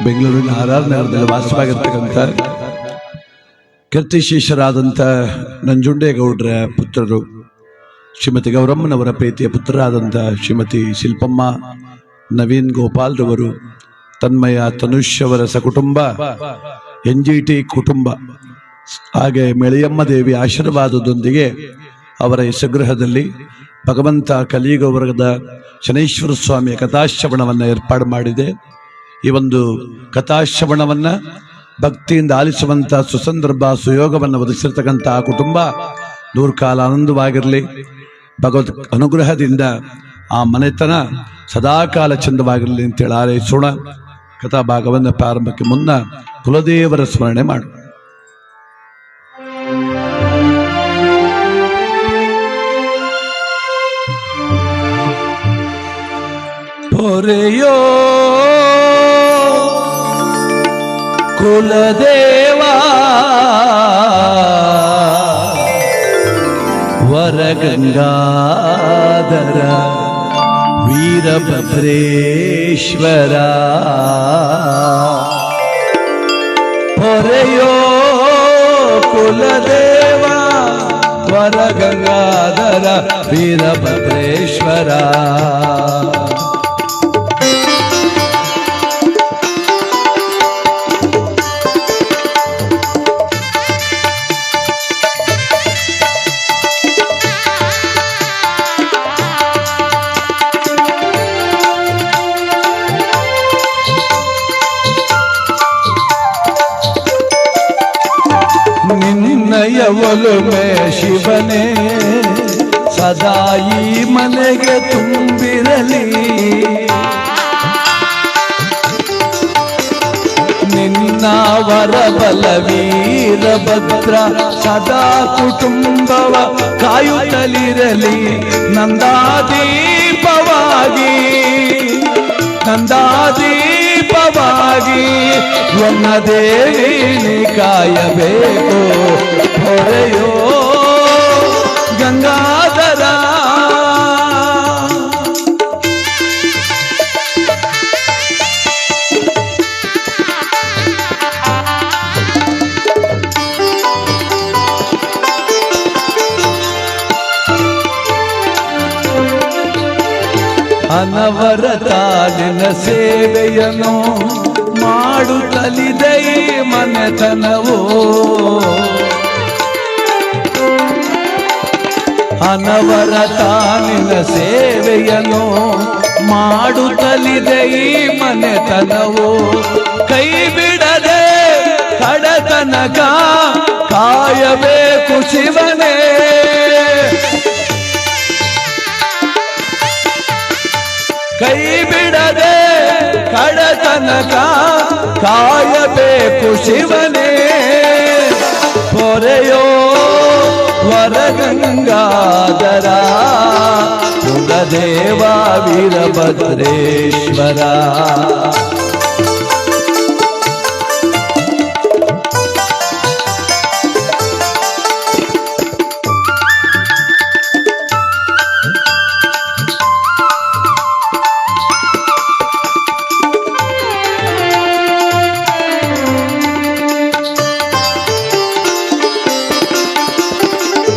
ಬೆಂಗಳೂರಿನ ಆರ್ ನಗರದಲ್ಲಿ ವಾಸವಾಗಿರ್ತಕ್ಕಂಥ ಕೀರ್ತಿಶೇಷರಾದಂಥ ನಂಜುಂಡೇಗೌಡರ ಪುತ್ರರು, ಶ್ರೀಮತಿ ಗೌರಮ್ಮನವರ ಪ್ರೀತಿಯ ಪುತ್ರರಾದಂಥ ಶ್ರೀಮತಿ ಶಿಲ್ಪಮ್ಮ, ನವೀನ್ ಗೋಪಾಲ್ ರವರು, ತನ್ಮಯ ತನುಷ್ಯವರ ಸಕುಟುಂಬ, NGT ಕುಟುಂಬ, ಹಾಗೆ ಮೆಳೆಯಮ್ಮ ದೇವಿ ಆಶೀರ್ವಾದದೊಂದಿಗೆ ಅವರ ಸ್ವಗೃಹದಲ್ಲಿ ಭಗವಂತ ಕಲಿಯುಗವರ್ಗದ ಶನೈಶ್ವರ ಸ್ವಾಮಿಯ ಕಥಾಶ್ರವಣವನ್ನು ಏರ್ಪಾಡು ಮಾಡಿದೆ. ಈ ಒಂದು ಕಥಾಶ್ರವಣವನ್ನು ಭಕ್ತಿಯಿಂದ ಆಲಿಸುವಂಥ ಸುಸಂದರ್ಭ ಸುಯೋಗವನ್ನು ಒದಗಿಸಿರ್ತಕ್ಕಂಥ ಆ ಕುಟುಂಬ ನೂರ್ಕಾಲ ಆನಂದವಾಗಿರಲಿ. ಭಗವತ್ ಅನುಗ್ರಹದಿಂದ ಆ ಮನೆತನ ಸದಾಕಾಲ ಚಂದವಾಗಿರಲಿ ಅಂತೇಳಿ ಹಾರೈಸೋಣ. ಕಥಾಭಾಗವನ್ನು ಪ್ರಾರಂಭಕ್ಕೆ ಮುನ್ನ ಕುಲದೇವರ ಸ್ಮರಣೆ ಮಾಡು. ಪೊರೆಯೋ ಕುಲದೇವ ವರಗಂಗಾಧರ ವೀರಭದ್ರೇಶ್ವರ, ಪೊರೆಯೋ ಕುಲದೇವ ವರಗಂಗಾಧರ ವೀರಭದ್ರೇಶ್ವರ, ನಿನ್ನಯ ಒಲುಮೆ ಶಿವನೇ ಸದಾ ಈ ಮನೆಗೆ ತುಂಬಿರಲಿ. ನಿನ್ನ ವರಬಲ ವೀರಭದ್ರ ಸದಾ ಕುಟುಂಬವ ಕಾಯುತ್ತಲಿರಲಿ. ನಂದಾದೀಪವಾಗಿ ನಂದಾದೀಪವಾಗಿ ವನದೇವಿನಿ ಕಾಯಬೇಕು. ಹೊರೆಯೋ ಗಂಗಾಧರ ಅನವರತ ನಿನ್ನ ಸೇವೆಯನ್ನು ಮಾಡುತ್ತಲಿದೆ ಈ ಮನೆತನವೋ. ಅನವರತ ನಿನ್ನ ಸೇವೆಯನ್ನು ಮಾಡುತ್ತಲಿದೆ ಈ ಮನೆತನವೋ. ಕೈ ಬಿಡದೆ ಕಡತನಕ ಕಾಯಬೇಕು ಶಿವನೇ. ಕೈ ಬಿಡದೆ ಕಡತನಕ ಕಾಯಬೇಕು ಶಿವನೇ. ಪೊರೆಯೋ ವರಗಂಗಾಧರ ಕುಲದೇವ ವೀರಭದ್ರೇಶ್ವರ,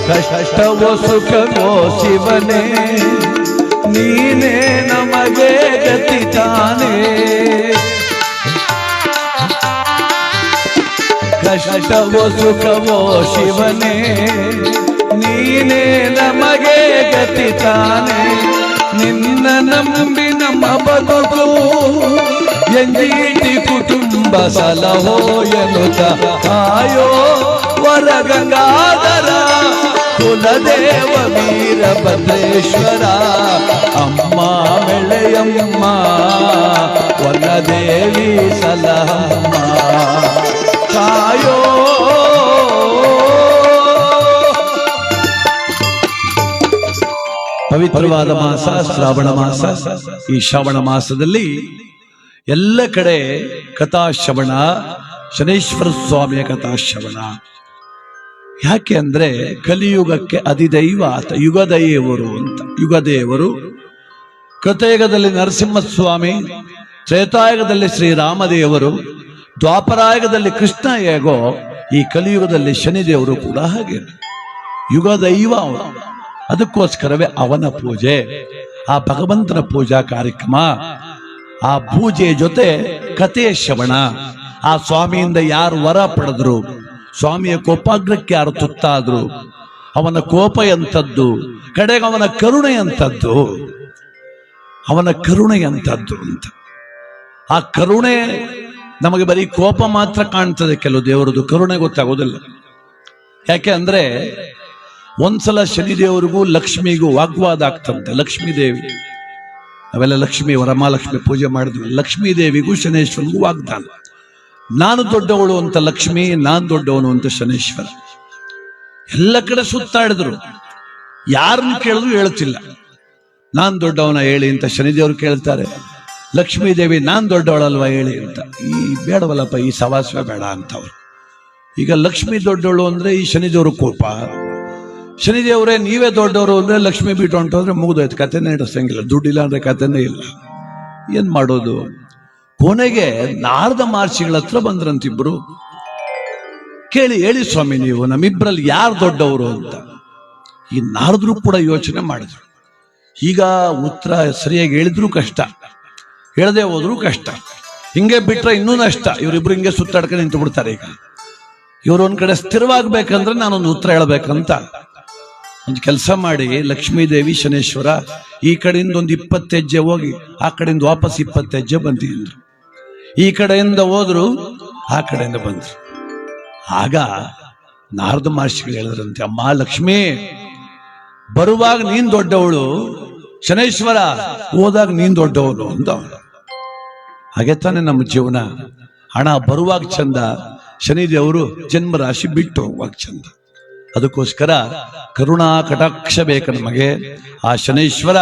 ಕಷ್ಟವೋ ಸುಖವೋ ಶಿವನೇ ನೀನೇ ನಮಗೆ ಗತಿ ತಾನೇ. ಕಷ್ಟವೋ ಸುಖವೋ ಶಿವನೇ ನೀನೇ ನಮಗೆ ಗತಿ ತಾನೇ. ನಿನ್ನ ನಂಬಿ ನಮ್ಮ ಬದುಕು NGT ಕುಟುಂಬ ಸಲಹೋ ಎನ್ನುತ್ತ ಕಾಯೋ ವರಗಂಗಾಧರ ಕುಲದೇವ ವೀರಭದ್ರೇಶ್ವರ. ಅಮ್ಮ ಮೆಳೆಯಮ್ಮ ವನದೇವಿ ಸಲಹಮ್ಮ ಕಾಯೋ. ಪವಿತ್ರವಾದ ಮಾಸ ಶ್ರಾವಣ ಮಾಸ. ಈ ಶ್ರಾವಣ ಮಾಸದಲ್ಲಿ ಎಲ್ಲ ಕಡೆ ಕಥಾಶ್ರವಣ, ಶನೈಶ್ವರ ಸ್ವಾಮಿಯ ಕಥಾಶ್ರವಣ. ಯಾಕೆ ಅಂದ್ರೆ ಕಲಿಯುಗಕ್ಕೆ ಅಧಿದೈವ ಆತ, ಯುಗದೈವರು ಅಂತ. ಯುಗದೇವರು ಕೃತಯುಗದಲ್ಲಿ ನರಸಿಂಹಸ್ವಾಮಿ, ತ್ರೇತಾಯುಗದಲ್ಲಿ ಶ್ರೀರಾಮದೇವರು, ದ್ವಾಪರಾಯುಗದಲ್ಲಿ ಕೃಷ್ಣ ಹೇಗೋ ಈ ಕಲಿಯುಗದಲ್ಲಿ ಶನಿದೇವರು ಕೂಡ ಹಾಗೆ. ಯುಗ ದೈವ ಅವನು. ಅದಕ್ಕೋಸ್ಕರವೇ ಅವನ ಪೂಜೆ, ಆ ಭಗವಂತನ ಪೂಜಾ ಕಾರ್ಯಕ್ರಮ, ಆ ಪೂಜೆಯ ಜೊತೆ ಕಥೆಯ ಶ್ರವಣ. ಆ ಸ್ವಾಮಿಯಿಂದ ಯಾರು ವರ ಪಡೆದ್ರು, ಸ್ವಾಮಿಯ ಕೋಪಾಗ್ರಕ್ಕೆ ಯಾರು ತುತ್ತಾದ್ರು, ಅವನ ಕೋಪ ಎಂಥದ್ದು, ಕಡೆಗೆ ಅವನ ಕರುಣೆ ಎಂಥದ್ದು, ಅವನ ಕರುಣೆ ಎಂಥದ್ದು ಅಂತ. ಆ ಕರುಣೆ ನಮಗೆ ಬರೀ ಕೋಪ ಮಾತ್ರ ಕಾಣ್ತದೆ, ಕೆಲವು ದೇವರದು ಕರುಣೆ ಗೊತ್ತಾಗೋದಿಲ್ಲ. ಯಾಕೆ ಅಂದ್ರೆ ಒಂದ್ಸಲ ಶನಿದೇವರಿಗೂ ಲಕ್ಷ್ಮಿಗೂ ವಾಗ್ವಾದ ಆಗ್ತಂತೆ. ಲಕ್ಷ್ಮೀ ದೇವಿ, ನಾವೆಲ್ಲ ಲಕ್ಷ್ಮಿ ವರಮಹಾಲಕ್ಷ್ಮಿ ಪೂಜೆ ಮಾಡಿದ್ವಿ. ಲಕ್ಷ್ಮೀ ದೇವಿಗೂ ಶನೇಶ್ವರನಿಗೂ ವಾಗ್ದಾನ. ನಾನು ದೊಡ್ಡವಳು ಅಂತ ಲಕ್ಷ್ಮಿ, ನಾನ್ ದೊಡ್ಡವನು ಅಂತ ಶನೇಶ್ವರ. ಎಲ್ಲ ಕಡೆ ಸುತ್ತಾಡಿದ್ರು, ಯಾರನ್ನು ಕೇಳಿದ್ರು ಹೇಳುತ್ತಿಲ್ಲ. ನಾನ್ ದೊಡ್ಡವನ ಹೇಳಿ ಅಂತ ಶನಿದೇವರು ಕೇಳ್ತಾರೆ. ಲಕ್ಷ್ಮೀ ದೇವಿ ನಾನ್ ದೊಡ್ಡವಳಲ್ವಾ ಹೇಳಿ ಅಂತ. ಈ ಬೇಡವಲ್ಲಪ್ಪ, ಈ ಸವಾಸ್ವ ಬೇಡ ಅಂತವ್ರು. ಈಗ ಲಕ್ಷ್ಮಿ ದೊಡ್ಡವಳು ಅಂದ್ರೆ ಈ ಶನಿದೇವರು ಕೋಪ. ಶನಿದೇವರೇ ನೀವೇ ದೊಡ್ಡವರು ಅಂದ್ರೆ ಲಕ್ಷ್ಮಿ ಬಿಟ್ಟು ಹೊಂಟೋದ್ರೆ ಮುಗಿದೋಯ್ತು, ಕಥೆನೇ ನಡೆಸಂಗಿಲ್ಲ. ದುಡ್ಡಿಲ್ಲ ಅಂದ್ರೆ ಕಥೆನೇ ಇಲ್ಲ. ಏನ್ ಮಾಡೋದು? ಕೊನೆಗೆ ನಾರದ ಮಹರ್ಷಿಗಳ ಹತ್ರ ಬಂದ್ರಂತಿಬ್ರು. ಕೇಳಿ ಹೇಳಿ ಸ್ವಾಮಿ, ನೀವು ನಮ್ಮಿಬ್ರಲ್ಲಿ ಯಾರು ದೊಡ್ಡವರು ಅಂತ. ಈ ನಾರದ್ರು ಕೂಡ ಯೋಚನೆ ಮಾಡಿದ್ರು. ಈಗ ಉತ್ತರ ಸರಿಯಾಗಿ ಹೇಳಿದ್ರು ಕಷ್ಟ, ಹೇಳದೆ ಹೋದ್ರು ಕಷ್ಟ. ಹಿಂಗೆ ಬಿಟ್ರೆ ಇನ್ನೂ ನಷ್ಟ. ಇವರಿಬ್ರು ಹಿಂಗೆ ಸುತ್ತಾಡ್ಕೊಂಡು ನಿಂತು ಬಿಡ್ತಾರೆ. ಈಗ ಇವ್ರು ಒಂದ್ ಕಡೆ ಸ್ಥಿರವಾಗ್ಬೇಕಂದ್ರೆ ನಾನೊಂದು ಉತ್ತರ ಹೇಳ್ಬೇಕಂತ ಒಂದು ಕೆಲಸ ಮಾಡಿ, ಲಕ್ಷ್ಮೀ ದೇವಿ ಶನೇಶ್ವರ ಈ ಕಡೆಯಿಂದ ಒಂದು 20 ಹೆಜ್ಜೆ ಹೋಗಿ ಆ ಕಡೆಯಿಂದ ವಾಪಸ್ 20 ಹೆಜ್ಜೆ ಬಂದಿದ್ರು. ಈ ಕಡೆಯಿಂದ ಹೋದ್ರು, ಆ ಕಡೆಯಿಂದ ಬಂದ್ರು. ಆಗ ನಾರದ ಮಹರ್ಷಿಗಳು ಹೇಳಿದ್ರಂತೆ, ಅಮ್ಮ ಲಕ್ಷ್ಮಿ, ಬರುವಾಗ ನೀನ್ ದೊಡ್ಡವಳು, ಶನೇಶ್ವರ ಹೋದಾಗ ನೀನ್ ದೊಡ್ಡವನು ಅಂತ. ಹಾಗೆ ತಾನೆ ನಮ್ಮ ಜೀವನ. ಹಣ ಬರುವಾಗ ಚಂದ, ಶನಿದೇವರು ಜನ್ಮರಾಶಿ ಬಿಟ್ಟು ಹೋಗುವಾಗ ಚಂದ. ಅದಕ್ಕೋಸ್ಕರ ಕರುಣಾ ಕಟಾಕ್ಷ ಬೇಕು ನಮಗೆ. ಆ ಶನೇಶ್ವರ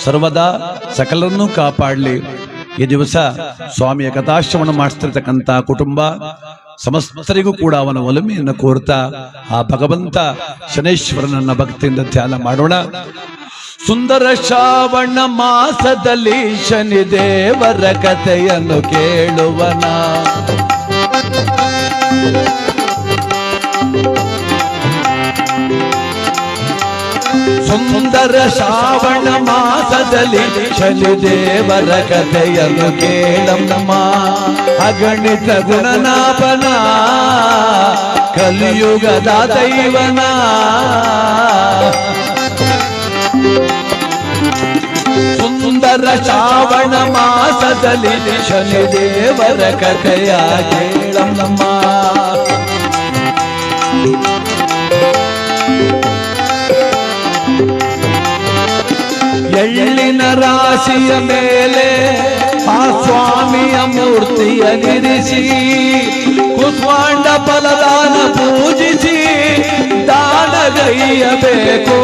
ಸರ್ವದಾ ಸಕಲರನ್ನೂ ಕಾಪಾಡಲಿ. ಈ ದಿವಸ ಸ್ವಾಮಿಯ ಕಥಾಶ್ರವಣ ಮಾಡಿಸ್ತಿರ್ತಕ್ಕಂಥ ಕುಟುಂಬ ಸಮಸ್ತರಿಗೂ ಕೂಡ ಅವನ ಒಲಮೆಯನ್ನು ಕೋರ್ತಾ ಆ ಭಗವಂತ ಶನೇಶ್ವರನನ್ನ ಭಕ್ತಿಯಿಂದ ಧ್ಯಾನ ಮಾಡೋಣ. ಸುಂದರ ಶ್ರಾವಣ ಮಾಸದಲ್ಲಿ ಶನಿದೇವರ ಕಥೆಯನ್ನು ಕೇಳುವನ. ಸುಂದರ ಶ್ರಾವಣ ಮಾಸದಲ್ಲಿ ಶನಿದೇವರ ಕಥೆಯನ್ನು ಕೇಳಮ್ಮ. ಅಗಣಿತ ಗುಣನಾಭನ ಕಲಿಯುಗದ ದೈವನ. ಸುಂದರ ಶ್ರಾವಣ ಮಾಸದಲ್ಲಿ ಶನಿದೇವರ ಕಥೆಯ ಕೇಳಮ್ಮ. ಎಳ್ಳಿನ ರಾಶಿಯ ಮೇಲೆ ಆ ಸ್ವಾಮಿಯ ಮೂರ್ತಿಯ ನಿರಿಸಿ, ಕುಸ್ಮಾಂಡ ಫಲದಾನ ಪೂಜಿಸಿ ದಾನಗೈಯಬೇಕು.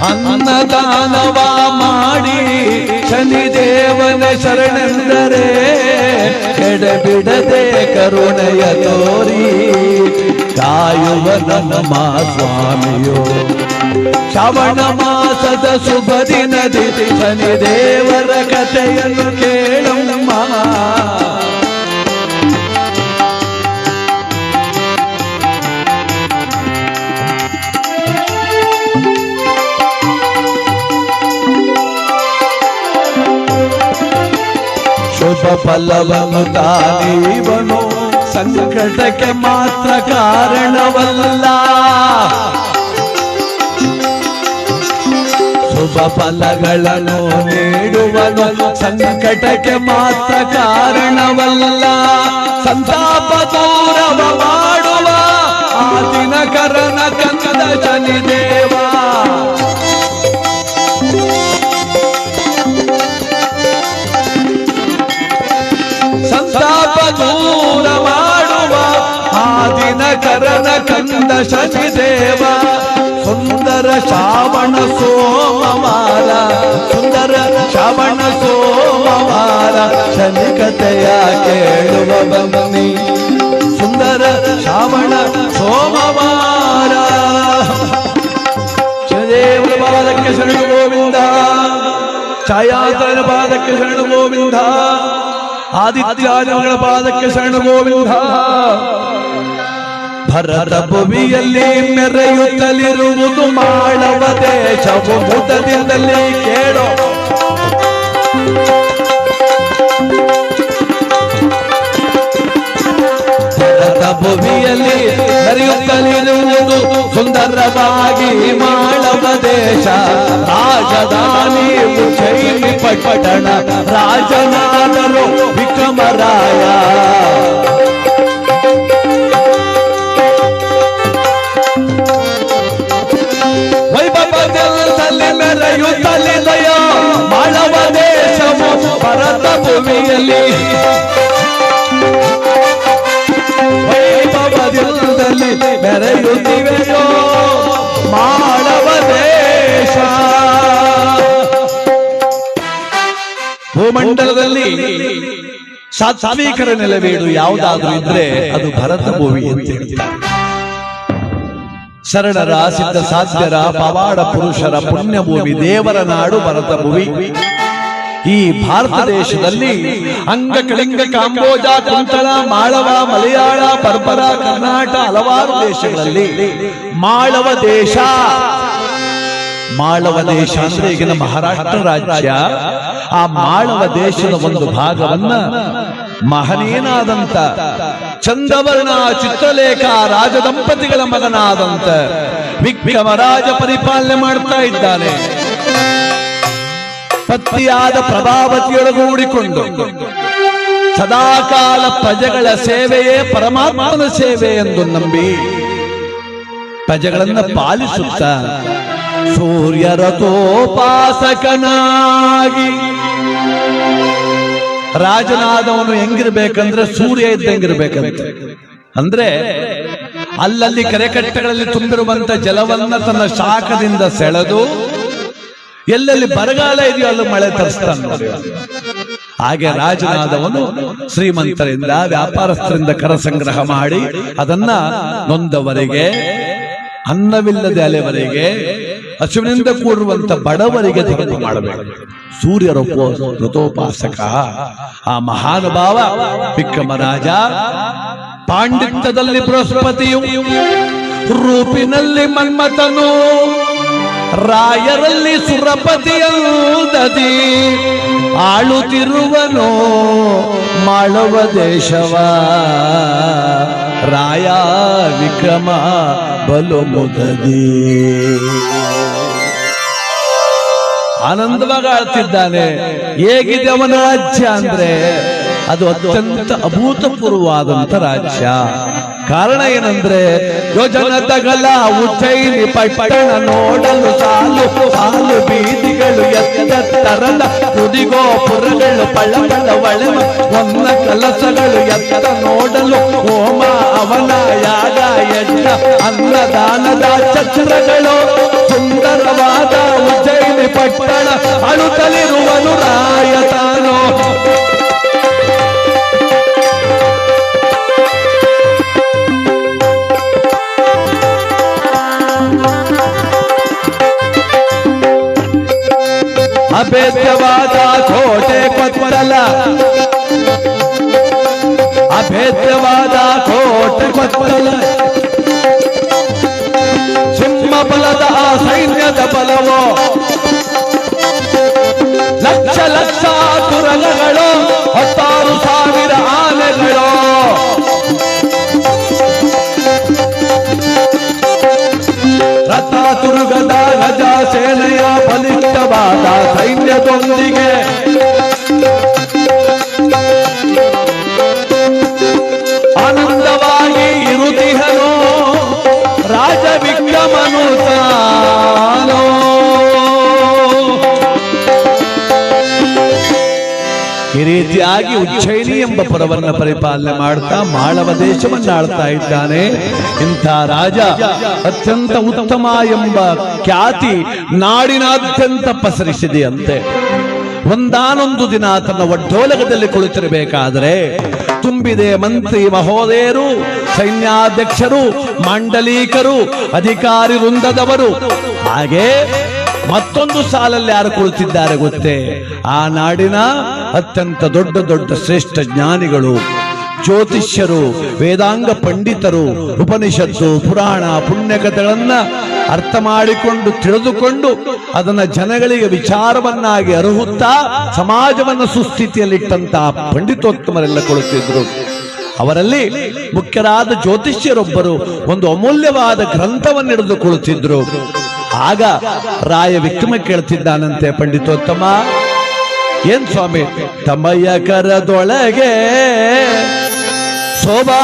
ಅನ್ನದಾನವ ಮಾಡಿ ಶನಿದೇವನ ಶರಣೆಂದರೆ ಎಡೆಬಿಡದೆ ಕರುಣೆಯ ತೋರಿ ಕಾಯುವ ನಮ್ಮ ಸ್ವಾಮಿಯೋ. ಶ್ರಾವಣ ಮಾಸದ ಶುಭ ದಿನದಿ ಶನಿದೇವರ ಕಥೆಯನ್ನು ಕೇಳಮ್ಮ. ಶುಭ ಫಲವನ್ನು ತಾನೀವನು, ಸಂಕಟಕ್ಕೆ ಮಾತ್ರ ಕಾರಣವಲ್ಲ. ಶುಭ ಫಲಗಳನ್ನು ನೀಡುವನು, ಸಂಕಟಕ್ಕೆ ಮಾತ್ರ ಕಾರಣವಲ್ಲ. ಸಂತಾಪ ದೂರವ ಮಾಡುವ ಆ ದಿನಕರನ ಕಂದ ಶನಿದೇವ. ಸಂತಾಪ ದೂರ ಮಾಡುವ ಆ ದಿನಕರನ ಕಂದ ಶನಿದೇವ. ಸುಂದರ ಶ್ರಾವಣ ಸೋಮವಾರ, ಸುಂದರ ಶ್ರಾವಣ ಸೋಮವಾರ ಶನಿ ಕಥೆಯ ಕೇಳುವ ಬನ್ನಿ. ಸುಂದರ ಶ್ರಾವಣ ಸೋಮವಾರ. ಶನಿದೇವರ ಪಾದಕ್ಕೆ ಶರಣು ಗೋವಿಂದ. ಛಾಯಾತನ ಪಾದಕ್ಕೆ ಶರಣ ಗೋವಿಂದ, ಆದಿತ್ಯಾದಿಗಳ ಪಾದಕ್ಕೆ ಶರಣ ಗೋವಿಂದ. ಭರತ ಭುವಿಯಲ್ಲಿ ಮೆರೆಯುತ್ತಲಿರುವುದು ಮಾಳವ ದೇಶವು ಮುದದಿಂದಲೇ ಕೇಳೋ. ಭರತ ಭುವಿಯಲ್ಲಿ ಮೆರೆಯುತ್ತಲಿರುವುದು ಸುಂದರವಾಗಿ ಮಾಳವ ದೇಶ. ರಾಜಧಾನಿ ಉಜ್ಜಯಿನಿ ಪಟ್ಟಣ, ರಾಜನಾದರು ವಿಕ್ರಮರಾಯ. ವೈಭವದಲ್ಲಿ ಮೆರೆಯುತ್ತಲಿದೆಯ ಮಾಳವ ದೇಶವು ಭರತ ಭೂಮಿಯಲ್ಲಿ. ವೈಭವದಲ್ಲಿ ಮೆರೆಯುತ್ತಿವೆಯೋ ಮಾಳವ ದೇಶ. ಭೂಮಂಡಲದಲ್ಲಿ ಸಾತ್ವಿಕರ ನೆಲವೀಡು ಯಾವುದಾದ್ರೂ ಇದ್ರೆ ಅದು ಭರತ ಭೂಮಿ ಅಂತ ಹೇಳ್ತಾರೆ. ಶರಣರ ಸಿದ್ಧ ಸಾಧ್ಯರ ಪವಾಡ ಪುರುಷರ ಪುಣ್ಯಭೂಮಿ, ದೇವರ ನಾಡು ಭರತ ಭೂಮಿ. ಈ ಭಾರತ ದೇಶದಲ್ಲಿ ಅಂಗ ಕಳಿಂಗ ಕಾಂಬೋಜ ಕುಂತಳ ಮಾಳವ ಮಲಯಾಳ ಬರ್ಬರ ಕರ್ನಾಟಕ ಹಲವಾರು ದೇಶಗಳಲ್ಲಿ ಮಾಳವ ದೇಶ. ಮಾಳವ ದೇಶ ಅಂದ್ರೆ ಈಗಿನ ಮಹಾರಾಷ್ಟ್ರ ರಾಜ್ಯ. ಆ ಮಾಳವ ದೇಶದ ಒಂದು ಭಾಗವನ್ನ ಮಹನೀಯನಾದಂತ ಚಂದವರ್ಣ ಚಿತ್ರಲೇಖ ರಾಜದಂಪತಿಗಳ ಮಗನಾದಂತ ವಿಕ್ರಮರಾಜ ಪರಿಪಾಲನೆ ಮಾಡ್ತಾ ಇದ್ದಾನೆ. ಪತ್ನಿಯಾದ ಪ್ರಭಾವತಿಯೊಳಗೂಡಿಕೊಂಡು ಸದಾಕಾಲ ಪ್ರಜೆಗಳ ಸೇವೆಯೇ ಪರಮಾತ್ಮನ ಸೇವೆ ಎಂದು ನಂಬಿ ಪ್ರಜೆಗಳನ್ನ ಪಾಲಿಸುತ್ತ ಸೂರ್ಯರಥೋಪಾಸಕನಾಗಿ. ರಾಜನಾದವನು ಹೆಂಗಿರ್ಬೇಕಂದ್ರೆ ಸೂರ್ಯ ಇದ್ದಂಗಿರ್ಬೇಕಂತೆ. ಅಂದ್ರೆ ಅಲ್ಲಲ್ಲಿ ಕೆರೆಕಟ್ಟೆಗಳಲ್ಲಿ ತುಂಬಿರುವಂತ ಜಲವನ್ನ ತನ್ನ ಶಾಖದಿಂದ ಸೆಳೆದು ಎಲ್ಲೆಲ್ಲಿ ಬರಗಾಲ ಇದೆಯೋ ಅಲ್ಲಿ ಮಳೆ ತರಿಸ್ತಾನೆ ನೋಡಿ. ಹಾಗೆ ರಾಜನಾದವನು ಶ್ರೀಮಂತರಿಂದ ವ್ಯಾಪಾರಸ್ಥರಿಂದ ಕರ ಸಂಗ್ರಹ ಮಾಡಿ ಅದನ್ನ ನೊಂದವರಿಗೆ, ಅನ್ನವಿಲ್ಲದೆ ಅಲೆವರೆಗೆ, ಹಸುವಿನಿಂದ ಕೂಡಿರುವಂತ ಬಡವರಿಗೆ ಧರ್ಮ ಮಾಡಬೇಕು. ಸೂರ್ಯರ ಋತೋಪಾಸಕ ಆ ಮಹಾನುಭಾವ ವಿಕ್ರಮರಾಜ. ಪಾಂಡಿತ್ಯದಲ್ಲಿ ಬೃಹಸ್ಪತಿಯು, ರೂಪಿನಲ್ಲಿ ಮನ್ಮಥನು, ರಾಯರಲ್ಲಿ ಸುರಪತಿಯಲ್ಲದಿ ಆಳುತ್ತಿರುವನು ಮಾಳವ ದೇಶವ. ರಾಯ ವಿಕ್ರಮ ಬಲು ಮುದದಿ. ಆನಂದವಾಗಿ ಆಳ್ತಿದ್ದಾನೆ. ಹೇಗಿದೆ ಅವನ ರಾಜ್ಯ ಅಂದ್ರೆ ಅದು ಅತ್ಯಂತ ಅಭೂತಪೂರ್ವವಾದಂತ ರಾಜ್ಯ. ಕಾರಣ ಏನಂದ್ರೆ ಯೋಜನದಗಲ ಉಜ್ಜಯಿನಿ ಪಟ್ಟಣ ನೋಡಲು ಸಾಲು ಸಾಲು ಬೀದಿಗಳು, ಎತ್ತರದ ಗುಡಿಗೋಪುರಗಳು, ಪಳಪಳ ಒಳೆಮ ಒನ್ನ ಕಲಸಗಳು, ಎತ್ತ ನೋಡಲು ಹೋಮ ಅವನ ಯಾಗ ಯಜ್ಞ ಅನ್ನದಾನದ ಛತ್ರಗಳು. ಸುಂದರವಾದ ಉಜ್ಜಯಿನಿ ಪಟ್ಟಣ ಅಳುತ್ತಲಿರುವನು ರಾಯತಾನೋ. ಅಭೇದ್ಯವಾದ ಕೋಟೆ ಕೊತ್ತಲ, ಅಭೇದ್ಯವಾದ ಕೋಟೆ ಕೊತ್ತಲ, ಸಿಂಹ ಬಲದ ಸೈನ್ಯದ ಬಲವೋ, ಲಕ್ಷ ಲಕ್ಷ ತುರಗಗಳು, 10,000 ಆನೆಗಳು. ರಥ ತುರುಗದ ಗಜ ಸೇನೆಯ ಬಲಿಷ್ಠವಾದ ಸೈನ್ಯದೊಂದಿಗೆ ಆನಂದವಾಗಿ ಇರುತ್ತಿಹನು ರಾಜ ವಿಕ್ರಮನು ತಾನೋ. ಈ ರೀತಿಯಾಗಿ ಉಜ್ಜಯಿನಿ ಎಂಬ ಪುರವನ್ನ ಪರಿಪಾಲನೆ ಮಾಡ್ತಾ ಮಾಳವ ದೇಶವನ್ನ ಆಳ್ತಾ ಇದ್ದಾನೆ. ಇಂಥ ರಾಜ ಅತ್ಯಂತ ಉತ್ತಮ ಎಂಬ ಖ್ಯಾತಿ ನಾಡಿನಾದ್ಯಂತ ಪಸರಿಸಿದೆಯಂತೆ. ಒಂದಾನೊಂದು ದಿನ ತನ್ನ ಒಡ್ಡೋಲಗದಲ್ಲಿ ಕುಳಿತಿರಬೇಕಾದರೆ ತುಂಬಿದೆ ಮಂತ್ರಿ ಮಹೋದಯರು, ಸೈನ್ಯಾಧ್ಯಕ್ಷರು, ಮಾಂಡಲೀಕರು, ಅಧಿಕಾರಿ ವೃಂದದವರು. ಹಾಗೆ ಮತ್ತೊಂದು ಸಾಲಲ್ಲಿ ಯಾರು ಕುಳಿತಿದ್ದಾರೆ ಗೊತ್ತೇ? ಆ ನಾಡಿನ ಅತ್ಯಂತ ದೊಡ್ಡ ದೊಡ್ಡ ಶ್ರೇಷ್ಠ ಜ್ಞಾನಿಗಳು, ಜ್ಯೋತಿಷ್ಯರು, ವೇದಾಂಗ ಪಂಡಿತರು, ಉಪನಿಷತ್ತು, ಪುರಾಣ, ಪುಣ್ಯಕಥೆಗಳನ್ನ ಅರ್ಥ ಮಾಡಿಕೊಂಡು ತಿಳಿದುಕೊಂಡು ಅದನ್ನ ಜನಗಳಿಗೆ ವಿಚಾರವನ್ನಾಗಿ ಅರ್ಹುತ್ತಾ ಸಮಾಜವನ್ನು ಸುಸ್ಥಿತಿಯಲ್ಲಿಟ್ಟಂತಹ ಪಂಡಿತೋತ್ತಮರೆಲ್ಲ ಕೊಡುತ್ತಿದ್ರು. ಅವರಲ್ಲಿ ಮುಖ್ಯರಾದ ಜ್ಯೋತಿಷ್ಯರೊಬ್ಬರು ಒಂದು ಅಮೂಲ್ಯವಾದ ಗ್ರಂಥವನ್ನು ಹಿಡಿದುಕೊಳ್ಳುತ್ತಿದ್ರು. ಆಗ ರಾಯ ವಿಕ್ರಮ ಕೇಳ್ತಿದ್ದಾನಂತೆ, ಪಂಡಿತೋತ್ತಮ, ಏನ್ ಸ್ವಾಮಿ, ತಮ್ಮಯ್ಯ ಕರದೊಳಗೆ ಶೋಭಾಯಮಾನವಾಗಿರುವ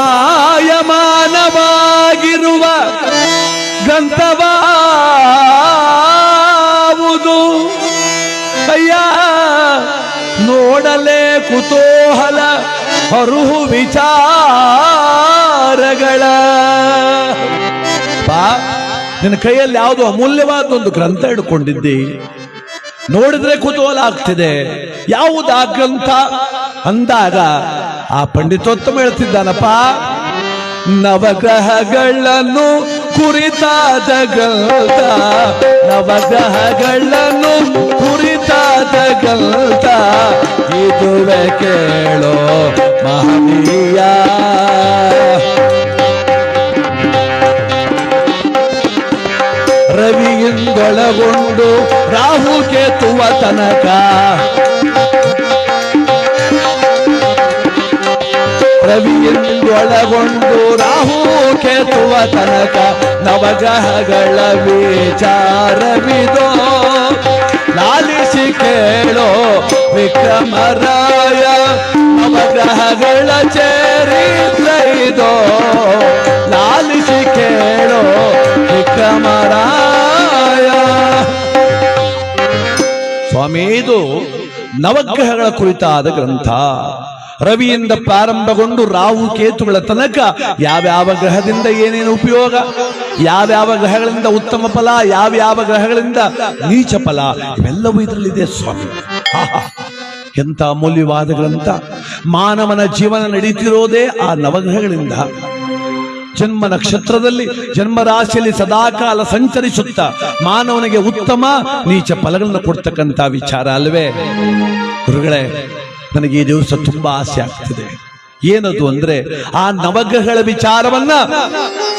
ಗ್ರಂಥವಾವುದು? ಅಯ್ಯ, ನೋಡಲೇ ಕುತೂಹಲ ಹರುಹು ವಿಚಾರಗಳ. ಬಾ, ನಿನ್ನ ಕೈಯಲ್ಲಿ ಯಾವುದು ಅಮೂಲ್ಯವಾದ ಒಂದು ಗ್ರಂಥ ಹಿಡ್ಕೊಂಡಿದ್ದಿ, ನೋಡಿದ್ರೆ ಕುತೂಹಲ ಆಗ್ತಿದೆ. ಯಾವುದು ಆ ಗ್ರಂಥ ಅಂದಾಗ ಆ ಪಂಡಿತೋತ್ತಮ ಹೇಳ್ತಿದ್ದಾನಪ್ಪ, ನವಗ್ರಹಗಳನ್ನು ಕುರಿತಾದ ಗ್ರಂಥ, ನವಗ್ರಹಗಳನ್ನು ಕುರಿತಾದ ಗ್ರಂಥ, ಇದುವೆ ಕೇಳೋ ಮಹನೀಯ. ರವಿಯಿಂದೊಳಗೊಂಡು ರಾಹು ಕೇತುವ ತನಕ, ರವಿಯಿಂದೊಳಗೊಂಡು ರಾಹು ಕೇತುವ ತನಕ ನವಗ್ರಹಗಳ ವಿಚಾರವಿದೋ, ಲಾಲಿಸಿ ಕೇಳೋ ವಿಕ್ರಮರಾಯ. ನವಗ್ರಹಗಳ ಚರಿತ್ರ ಇದೋ, ಲಾಲಿಸಿ ಕೇಳೋ ವಿಕ್ರಮರಾಯ. ಸ್ವಾಮಿ, ಇದು ನವಗ್ರಹಗಳ ಕುರಿತಾದ ಗ್ರಂಥ. ರವಿಯಿಂದ ಪ್ರಾರಂಭಗೊಂಡು ರಾಹು ಕೇತುಗಳ ತನಕ ಯಾವ್ಯಾವ ಗ್ರಹದಿಂದ ಏನೇನು ಉಪಯೋಗ, ಯಾವ್ಯಾವ ಗ್ರಹಗಳಿಂದ ಉತ್ತಮ ಫಲ, ಯಾವ್ಯಾವ ಗ್ರಹಗಳಿಂದ ನೀಚ ಫಲ, ಇವೆಲ್ಲವೂ ಇದರಲ್ಲಿದೆ ಸ್ವಾಮಿ. ಎಂತ ಅಮೂಲ್ಯವಾದ ಗ್ರಂಥ. ಮಾನವನ ಜೀವನ ನಡೀತಿರೋದೇ ಆ ನವಗ್ರಹಗಳಿಂದ. ಜನ್ಮ ನಕ್ಷತ್ರದಲ್ಲಿ ಜನ್ಮ ರಾಶಿಯಲ್ಲಿ ಸದಾಕಾಲ ಸಂಚರಿಸುತ್ತಾ ಮಾನವನಿಗೆ ಉತ್ತಮ ನೀಚ ಫಲಗಳನ್ನು ಕೊಡ್ತಕ್ಕಂಥ ವಿಚಾರ ಅಲ್ವೇ ಗುರುಗಳೇ? ನನಗೆ ಈ ದಿವಸ ತುಂಬಾ ಆಸೆ ಆಗ್ತಿದೆ. ಏನದು ಅಂದ್ರೆ, ಆ ನವಗ್ರಹಗಳ ವಿಚಾರವನ್ನ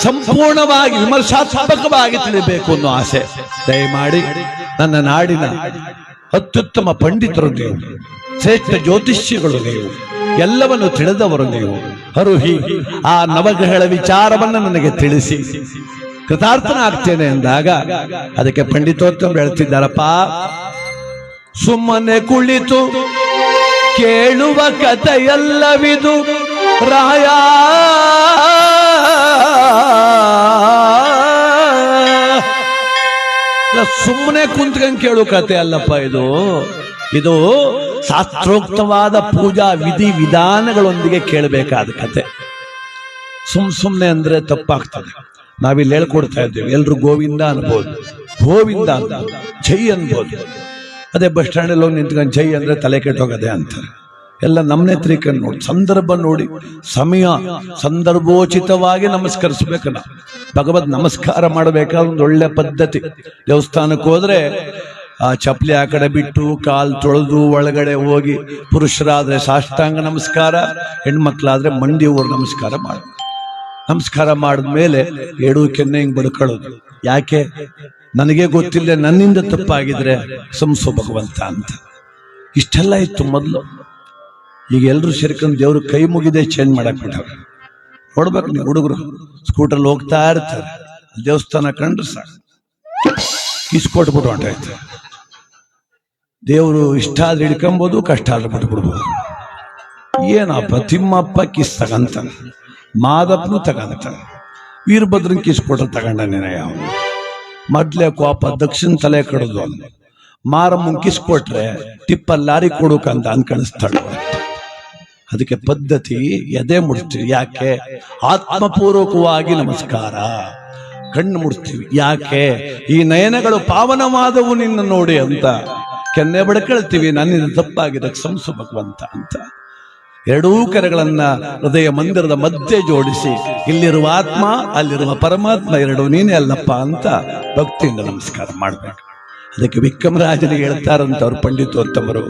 ಸಂಪೂರ್ಣವಾಗಿ ವಿಮರ್ಶಾತ್ಮಕವಾಗಿ ತಿಳಿಬೇಕು ಅನ್ನೋ ಆಸೆ. ದಯಮಾಡಿ ನನ್ನ ನಾಡಿನ ಅತ್ಯುತ್ತಮ ಪಂಡಿತರು ನೀವು, ಶ್ರೇಷ್ಠ ಜ್ಯೋತಿಷ್ಯಗಳು ನೀವು, ಎಲ್ಲವನ್ನು ತಿಳಿದವರು ನೀವು, ಹರುಹಿ ಆ ನವಗ್ರಹಗಳ ವಿಚಾರವನ್ನ ನನಗೆ ತಿಳಿಸಿ ಕೃತಾರ್ಥನಾಗ್ತೇನೆ ಎಂದಾಗ ಅದಕ್ಕೆ ಪಂಡಿತೋತ್ತಮ ಹೇಳ್ತಿದ್ದಾರಪ್ಪ, ಸುಮ್ಮನೆ ಕುಳಿತು ಕೇಳುವ ಕಥೆಯಲ್ಲವಿದು ರಾಯ, ಸುಮ್ಮನೆ ಕುಂತ್ಕೊಂಡು ಕೇಳು ಕಥೆ ಅಲ್ಲಪ್ಪ ಇದು. ಇದು ಶಾಸ್ತ್ರೋಕ್ತವಾದ ಪೂಜಾ ವಿಧಿ ವಿಧಾನಗಳೊಂದಿಗೆ ಕೇಳಬೇಕಾದ ಕತೆ. ಸುಮ್ನೆ ಅಂದ್ರೆ ತಪ್ಪಾಗ್ತದೆ. ನಾವಿಲ್ಲಿ ಹೇಳ್ಕೊಡ್ತಾ ಇದ್ದೇವೆ, ಎಲ್ರು ಗೋವಿಂದ ಅನ್ಬೋದು, ಗೋವಿಂದ ಅನ್ಬೋದು, ಜೈ ಅನ್ಬೋದು. ಅದೇ ಬಸ್ ಸ್ಟ್ಯಾಂಡಲ್ಲಿ ಹೋಗಿ ನಿಂತ್ಕೊಂಡು ಜೈ ಅಂದ್ರೆ ತಲೆ ಕೆಟ್ಟೋಗದೆ ಅಂತಾರೆ. ಎಲ್ಲ ನಮ್ಮನೆ ತ್ರಿಕಂಡು ನೋಡಿ, ಸಂದರ್ಭ ನೋಡಿ, ಸಮಯ ಸಂದರ್ಭೋಚಿತವಾಗಿ ನಮಸ್ಕರಿಸ್ಬೇಕು. ನಾವು ಭಗವದ್ ನಮಸ್ಕಾರ ಮಾಡಬೇಕಾದ ಒಂದು ಒಳ್ಳೆ ಪದ್ಧತಿ. ದೇವಸ್ಥಾನಕ್ಕೆ ಹೋದ್ರೆ ಆ ಚಪ್ಪಲಿ ಆ ಕಡೆ ಬಿಟ್ಟು ಕಾಲ್ ತೊಳೆದು ಒಳಗಡೆ ಹೋಗಿ, ಪುರುಷರಾದ್ರೆ ಸಾಷ್ಟಾಂಗ ನಮಸ್ಕಾರ, ಹೆಣ್ಮಕ್ಳಾದ್ರೆ ಮಂಡಿ ಊರು ನಮಸ್ಕಾರ ಮಾಡ. ನಮಸ್ಕಾರ ಮಾಡಿದ್ಮೇಲೆ ಎಡು ಕೆನ್ನೆ ಹಿಂಗ್ ಬಡ್ಕೊಳ್ಳೋದು. ಯಾಕೆ? ನನಗೆ ಗೊತ್ತಿಲ್ಲ, ನನ್ನಿಂದ ತಪ್ಪಾಗಿದ್ರೆ ಸಂಸೋ ಭಗವಂತ ಅಂತ. ಇಷ್ಟೆಲ್ಲ ಇತ್ತು ಮೊದಲು. ಈಗ ಎಲ್ರು ಸೇರ್ಕೊಂಡು ದೇವ್ರು ಕೈ ಮುಗಿದೆ ಚೇಂಜ್ ಮಾಡಕ್ ಬಿಟ್ಟವ್ರೆ. ನೋಡ್ಬೇಕು ನೀವು, ಹುಡುಗರು ಸ್ಕೂಟರ್ಲ್ಲಿ ಹೋಗ್ತಾ ಇರ್ತಾರೆ, ದೇವಸ್ಥಾನ ಕಂಡ್ರೆ ಸಾಕು ಕಿಸ್ಕೊಟ್ಬಿಟ್ಟು ಹೊಂಟಾಯ್ತು. ದೇವರು ಇಷ್ಟ ಆದ್ರೆ ಹಿಡ್ಕೊಂಬೋದು, ಕಷ್ಟ ಆದ್ರೆ ಬಿಟ್ಬಿಡ್ಬೋದು. ಏನಪ್ಪ ತಿಮ್ಮಪ್ಪ ಕಿಸ್ ತಗಂತಾನೆ, ಮಾದಪ್ಪನು ತಗಂತಾನೆ, ವೀರಭದ್ರನ್ ಕಿಸ್ಕೊಟ್ರೆ ತಗೊಂಡ ನೀನ ಯಾವ ಮೊದ್ಲೇ ಕೋಪ ದಕ್ಷಿಣ ತಲೆ ಕಡದು ಮಾರಮ್ಮನ್ ಕಿಸ್ಕೊಟ್ರೆ ಟಿಪ್ಪಲ್ಲಿ ಲಾರಿ ಕೊಡೋಕಂತ ಅನ್ಕಣಿಸ್ತಾಳೆ. ಅದಕ್ಕೆ ಪದ್ಧತಿ ಎದೆ ಮುಡ್ತೀವಿ. ಯಾಕೆ? ಆತ್ಮಪೂರ್ವಕವಾಗಿ ನಮಸ್ಕಾರ, ಕಣ್ಣು ಮುಡ್ತೀವಿ. ಯಾಕೆ? ಈ ನಯನಗಳು ಪಾವನವಾದವು ನಿನ್ನ ನೋಡಿ ಅಂತ. ಕೆನ್ನೆ ಬಡ್ಕೊಳ್ತೀವಿ, ನನ್ನಿಂದ ತಪ್ಪಾಗಿದೆ ಕ್ಷಮಿಸು ಭಗವಂತ ಅಂತ. ಎರಡೂ ಕರೆಗಳನ್ನ ಹೃದಯ ಮಂದಿರದ ಮಧ್ಯೆ ಜೋಡಿಸಿ, ಇಲ್ಲಿರುವ ಆತ್ಮ ಅಲ್ಲಿರುವ ಪರಮಾತ್ಮ ಎರಡು ನೀನೇ ಅಲ್ಲಪ್ಪ ಅಂತ ಭಕ್ತಿಯಿಂದ ನಮಸ್ಕಾರ ಮಾಡ್ಬೇಕು. ಅದಕ್ಕೆ ವಿಕ್ರಮರಾಜನಿಗೆ ಹೇಳ್ತಾರಂತವ್ರು ಪಂಡಿತೋತ್ತಮರು,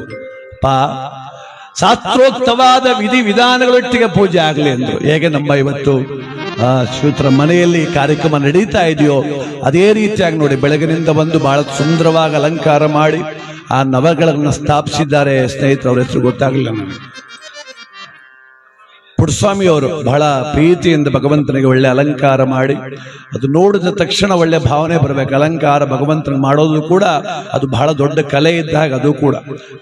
ಶಾಸ್ತ್ರೋಕ್ತವಾದ ವಿಧಿ ವಿಧಾನಗಳೊಟ್ಟಿಗೆ ಪೂಜೆ ಆಗಲಿ ಅಂದ್ರು. ಹೇಗೆ ನಮ್ಮ ಇವತ್ತು ಶ್ರೀತರ ಮನೆಯಲ್ಲಿ ಕಾರ್ಯಕ್ರಮ ನಡೀತಾ ಇದೆಯೋ ಅದೇ ರೀತಿಯಾಗಿ ನೋಡಿ, ಬೆಳಗಿನಿಂದ ಬಂದು ಬಹಳ ಸುಂದರವಾಗಿ ಅಲಂಕಾರ ಮಾಡಿ ಆ ನವಗಳನ್ನು ಸ್ಥಾಪಿಸಿದ್ದಾರೆ. ಸ್ನೇಹಿತರು, ಅವ್ರ ಹೆಸರು ಗೊತ್ತಾಗಲಿಲ್ಲ ನನಗೆ. ಪುಟ್ಟಸ್ವಾಮಿಯವರು ಬಹಳ ಪ್ರೀತಿಯಿಂದ ಭಗವಂತನಿಗೆ ಒಳ್ಳೆ ಅಲಂಕಾರ ಮಾಡಿ, ಅದು ನೋಡಿದ ತಕ್ಷಣ ಒಳ್ಳೆ ಭಾವನೆ ಬರಬೇಕು. ಅಲಂಕಾರ ಭಗವಂತನಿಗೆ ಮಾಡೋದು ಕೂಡ ಅದು ಬಹಳ ದೊಡ್ಡ ಕಲೆ ಇದ್ದಾಗ, ಅದು ಕೂಡ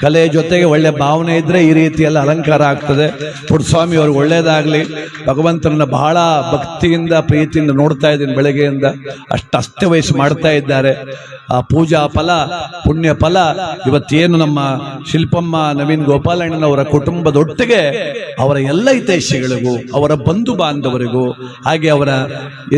ಕಲೆ ಜೊತೆಗೆ ಒಳ್ಳೆ ಭಾವನೆ ಇದ್ರೆ ಈ ರೀತಿಯೆಲ್ಲ ಅಲಂಕಾರ ಆಗ್ತದೆ. ಪುಟ್ಟಸ್ವಾಮಿಯವರು ಒಳ್ಳೇದಾಗ್ಲಿ. ಭಗವಂತನನ್ನ ಬಹಳ ಭಕ್ತಿಯಿಂದ ಪ್ರೀತಿಯಿಂದ ನೋಡ್ತಾ ಇದ್ದೀನಿ ಬೆಳಗ್ಗೆಯಿಂದ. ಅಷ್ಟವಯಸ್ಸು ಮಾಡ್ತಾ ಇದ್ದಾರೆ. ಆ ಪೂಜಾ ಫಲ, ಪುಣ್ಯ ಫಲ ಇವತ್ತೇನು ನಮ್ಮ ಶಿಲ್ಪಮ್ಮ ನವೀನ್ ಗೋಪಾಲಣ್ಣನವರ ಕುಟುಂಬದೊಟ್ಟಿಗೆ ಅವರ ಎಲ್ಲ ಹಿತೈಷಿಗಳಿಗೂ, ಅವರ ಬಂಧು ಬಾಂಧವರಿಗೂ, ಹಾಗೆ ಅವರ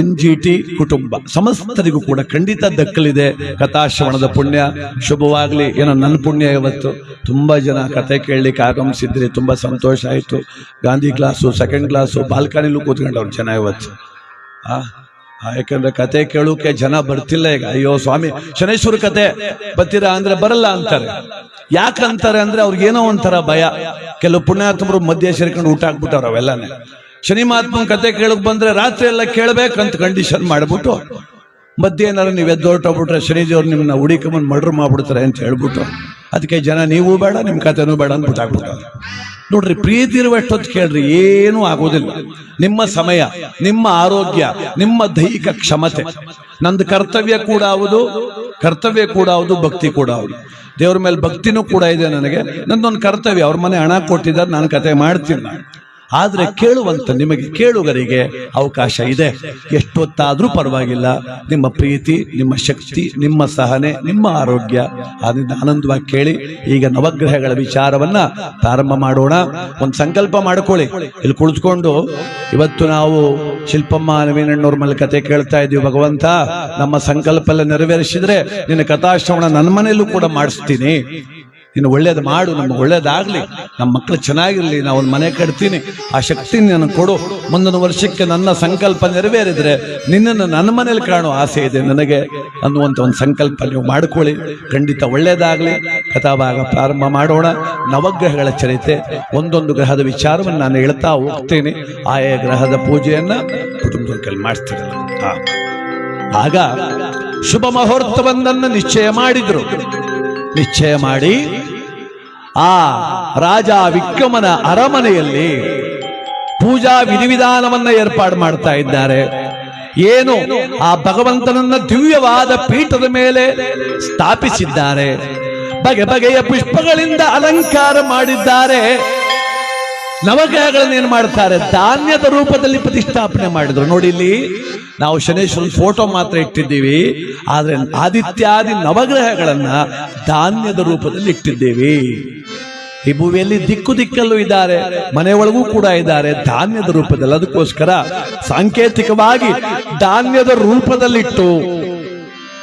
NGT ಕುಟುಂಬ ಸಮಸ್ತರಿಗೂ ಕೂಡ ಖಂಡಿತ ದಕ್ಕಲಿದೆ ಕಥಾಶ್ರವಣದ ಪುಣ್ಯ. ಶುಭವಾಗ್ಲಿ. ಏನೋ ನನ್ನ ಪುಣ್ಯ ಇವತ್ತು ತುಂಬಾ ಜನ ಕತೆ ಕೇಳಲಿಕ್ಕೆ ಆಗಮಿಸಿದ್ರಿ, ತುಂಬಾ ಸಂತೋಷ ಆಯ್ತು. ಗಾಂಧಿ ಕ್ಲಾಸು, ಸೆಕೆಂಡ್ ಕ್ಲಾಸು, ಬಾಲ್ಕನಿಲೂ ಕೂತ್ಕೊಂಡವ್ರು ಜನ ಇವತ್ತು. ಯಾಕಂದ್ರೆ ಕತೆ ಕೇಳೋಕೆ ಜನ ಬರ್ತಿಲ್ಲ ಈಗ. ಅಯ್ಯೋ ಸ್ವಾಮಿ ಶನೇಶ್ವರ ಕತೆ ಬರ್ತೀರಾ ಅಂದ್ರೆ ಬರಲ್ಲ ಅಂತಾರೆ. ಯಾಕಂತಾರೆ ಅಂದ್ರೆ ಅವ್ರಿಗೇನೋ ಒಂಥರ ಭಯ. ಕೆಲವು ಪುಣ್ಯಾತ್ಮರು ಮಧ್ಯೆ ಸೇರ್ಕೊಂಡು ಊಟ ಹಾಕ್ಬಿಟ್ಟವ್ರು ಅವೆಲ್ಲಾನೆ. ಶನಿ ಮಹಾತ್ಮನ ಕತೆ ಕೇಳಕ್ ಬಂದ್ರೆ ರಾತ್ರಿ ಎಲ್ಲ ಕೇಳ್ಬೇಕಂತ ಕಂಡೀಷನ್ ಮಾಡ್ಬಿಟ್ಟು ಮಧ್ಯೆ ಏನಾರು ನೀವು ಎದ್ದೊರಟೋಗ್ಬಿಟ್ರೆ ಶನಿದೇವ್ರು ನಿಮ್ಮನ್ನ ಹುಡಿಕೊಂಬಂದು ಮರ್ಡರ್ ಮಾಡ್ಬಿಡ್ತಾರೆ ಅಂತ ಹೇಳ್ಬಿಟ್ಟು, ಅದಕ್ಕೆ ಜನ ನೀವು ಬೇಡ ನಿಮ್ಮ ಕತೆನೂ ಬೇಡ ಅಂದ್ಬಿಟ್ಟು ಆಗ್ಬಿಟ್ಟವ್ರು. ನೋಡ್ರಿ, ಪ್ರೀತಿ ಇರುವಷ್ಟೊತ್ತು ಕೇಳ್ರಿ, ಏನೂ ಆಗೋದಿಲ್ಲ. ನಿಮ್ಮ ಸಮಯ, ನಿಮ್ಮ ಆರೋಗ್ಯ, ನಿಮ್ಮ ದೈಹಿಕ ಕ್ಷಮತೆ. ನಂದು ಕರ್ತವ್ಯ ಕೂಡ ಹೌದು, ಭಕ್ತಿ ಕೂಡ ಹೌದು. ದೇವ್ರ ಮೇಲೆ ಭಕ್ತಿನೂ ಕೂಡ ಇದೆ ನನಗೆ. ನಂದೊಂದು ಕರ್ತವ್ಯ, ಅವ್ರ ಮನೆ ಹಣ ಕೊಟ್ಟಿದ್ದಾರೆ, ನಾನು ಕತೆ ಮಾಡ್ತೀನಿ ನಾನು. ಆದ್ರೆ ಕೇಳುವಂತ ನಿಮಗೆ, ಕೇಳುಗರಿಗೆ ಅವಕಾಶ ಇದೆ. ಎಷ್ಟೊತ್ತಾದ್ರೂ ಪರವಾಗಿಲ್ಲ. ನಿಮ್ಮ ಪ್ರೀತಿ, ನಿಮ್ಮ ಶಕ್ತಿ, ನಿಮ್ಮ ಸಹನೆ, ನಿಮ್ಮ ಆರೋಗ್ಯ, ಅದರಿಂದ ಆನಂದವಾಗಿ ಕೇಳಿ. ಈಗ ನವಗ್ರಹಗಳ ವಿಚಾರವನ್ನ ಪ್ರಾರಂಭ ಮಾಡೋಣ. ಒಂದು ಸಂಕಲ್ಪ ಮಾಡ್ಕೊಳ್ಳಿ. ಇಲ್ಲಿ ಕುಳಿತುಕೊಂಡು ಇವತ್ತು ನಾವು ಶಿಲ್ಪಮ್ಮ ನವೀನಣ್ಣವ್ರ ಮೇಲೆ ಕತೆ ಕೇಳ್ತಾ ಇದ್ದೀವಿ. ಭಗವಂತ, ನಮ್ಮ ಸಂಕಲ್ಪ ಎಲ್ಲ ನೆರವೇರಿಸಿದ್ರೆ ನಿನ್ನ ಕಥಾಶ್ರವಣ ನನ್ನ ಮನೆಯಲ್ಲೂ ಕೂಡ ಮಾಡಿಸ್ತೀನಿ. ನೀನು ಒಳ್ಳೇದು ಮಾಡು, ನಮ್ಗೆ ಒಳ್ಳೇದಾಗ್ಲಿ, ನಮ್ಮ ಮಕ್ಕಳು ಚೆನ್ನಾಗಿರ್ಲಿ, ನಾವು ಒಂದು ಮನೆ ಕಟ್ತೀನಿ, ಆ ಶಕ್ತಿ ನನಗೆ ಕೊಡು. ಮುಂದಿನ ವರ್ಷಕ್ಕೆ ನನ್ನ ಸಂಕಲ್ಪ ನೆರವೇರಿದ್ರೆ ನಿನ್ನನ್ನು ನನ್ನ ಮನೇಲಿ ಕಾಣೋ ಆಸೆ ಇದೆ ನನಗೆ ಅನ್ನುವಂಥ ಒಂದು ಸಂಕಲ್ಪ ನೀವು ಮಾಡ್ಕೊಳ್ಳಿ. ಖಂಡಿತ ಒಳ್ಳೇದಾಗ್ಲಿ. ಕಥಾಭಾಗ ಪ್ರಾರಂಭ ಮಾಡೋಣ. ನವಗ್ರಹಗಳ ಚರಿತೆ, ಒಂದೊಂದು ಗ್ರಹದ ವಿಚಾರವನ್ನು ನಾನು ಹೇಳ್ತಾ ಹೋಗ್ತೇನೆ. ಆಯಾ ಗ್ರಹದ ಪೂಜೆಯನ್ನ ಕುಟುಂಬದ ಕೈಲಿ ಮಾಡ್ತೀನಿ. ಆಗ ಶುಭ ಮುಹೂರ್ತವೊಂದನ್ನು ನಿಶ್ಚಯ ಮಾಡಿದ್ರು. ನಿಶ್ಚಯ ಮಾಡಿ ಆ ರಾಜ ವಿಕ್ರಮನ ಅರಮನೆಯಲ್ಲಿ ಪೂಜಾ ವಿಧಿವಿಧಾನವನ್ನ ಏರ್ಪಾಡು ಮಾಡ್ತಾ ಇದ್ದಾರೆ. ಏನು, ಆ ಭಗವಂತನನ್ನ ದಿವ್ಯವಾದ ಪೀಠದ ಮೇಲೆ ಸ್ಥಾಪಿಸಿದ್ದಾರೆ. ಬಗೆ ಬಗೆಯ ಪುಷ್ಪಗಳಿಂದ ಅಲಂಕಾರ ಮಾಡಿದ್ದಾರೆ. ನವಗ್ರಹಗಳನ್ನ ಏನ್ ಮಾಡ್ತಾರೆ, ಧಾನ್ಯದ ರೂಪದಲ್ಲಿ ಪ್ರತಿಷ್ಠಾಪನೆ ಮಾಡಿದ್ರು. ನೋಡಿ, ಇಲ್ಲಿ ನಾವು ಶನೇಶ್ವರನ ಫೋಟೋ ಮಾತ್ರ ಇಟ್ಟಿದ್ದೀವಿ, ಆದ್ರೆ ಆದಿತ್ಯಾದಿ ನವಗ್ರಹಗಳನ್ನ ಧಾನ್ಯದ ರೂಪದಲ್ಲಿ ಇಟ್ಟಿದ್ದೇವೆ. ಈ ಭೂಮಿಯಲ್ಲಿ ದಿಕ್ಕು ದಿಕ್ಕಲ್ಲೂ ಇದ್ದಾರೆ, ಮನೆ ಒಳಗೂ ಕೂಡ ಇದ್ದಾರೆ ಧಾನ್ಯದ ರೂಪದಲ್ಲಿ. ಅದಕ್ಕೋಸ್ಕರ ಸಾಂಕೇತಿಕವಾಗಿ ಧಾನ್ಯದ ರೂಪದಲ್ಲಿಟ್ಟು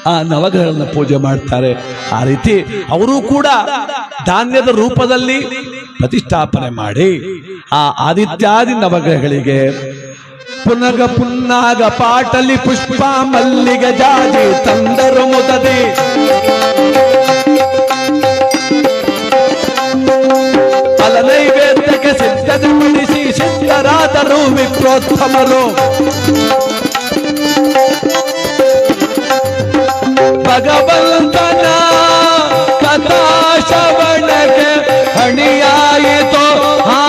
ಆ ನವಗ್ರಹಗಳನ್ನ ಪೂಜೆ ಮಾಡ್ತಾರೆ. ಆ ರೀತಿ ಅವರು ಕೂಡ ಧಾನ್ಯದ ರೂಪದಲ್ಲಿ ಪ್ರತಿಷ್ಠಾಪನೆ ಮಾಡಿ ಆ ಆದಿತ್ಯಾದಿ ನವಗ್ರಹಗಳಿಗೆ ಪುನಗ ಪುನ್ನಾಗ ಪಾಟಲಿ ಪುಷ್ಪ ಮಲ್ಲಿಗೆ ಜಾಜಿ ತಂದರು ಮುದದಿ ಫಲ ನೈವೇದ್ಯಕ್ಕೆ ಸಿದ್ಧತೆ ಪಡಿಸಿ ಸಿದ್ಧರಾದರು ವಿಪ್ರೋತ್ತಮರು. ಭಗವಂತನ ಕಥಾಶ್ರವಣಕ್ಕೆ ಹಣಿಯಾಯಿತು ಆ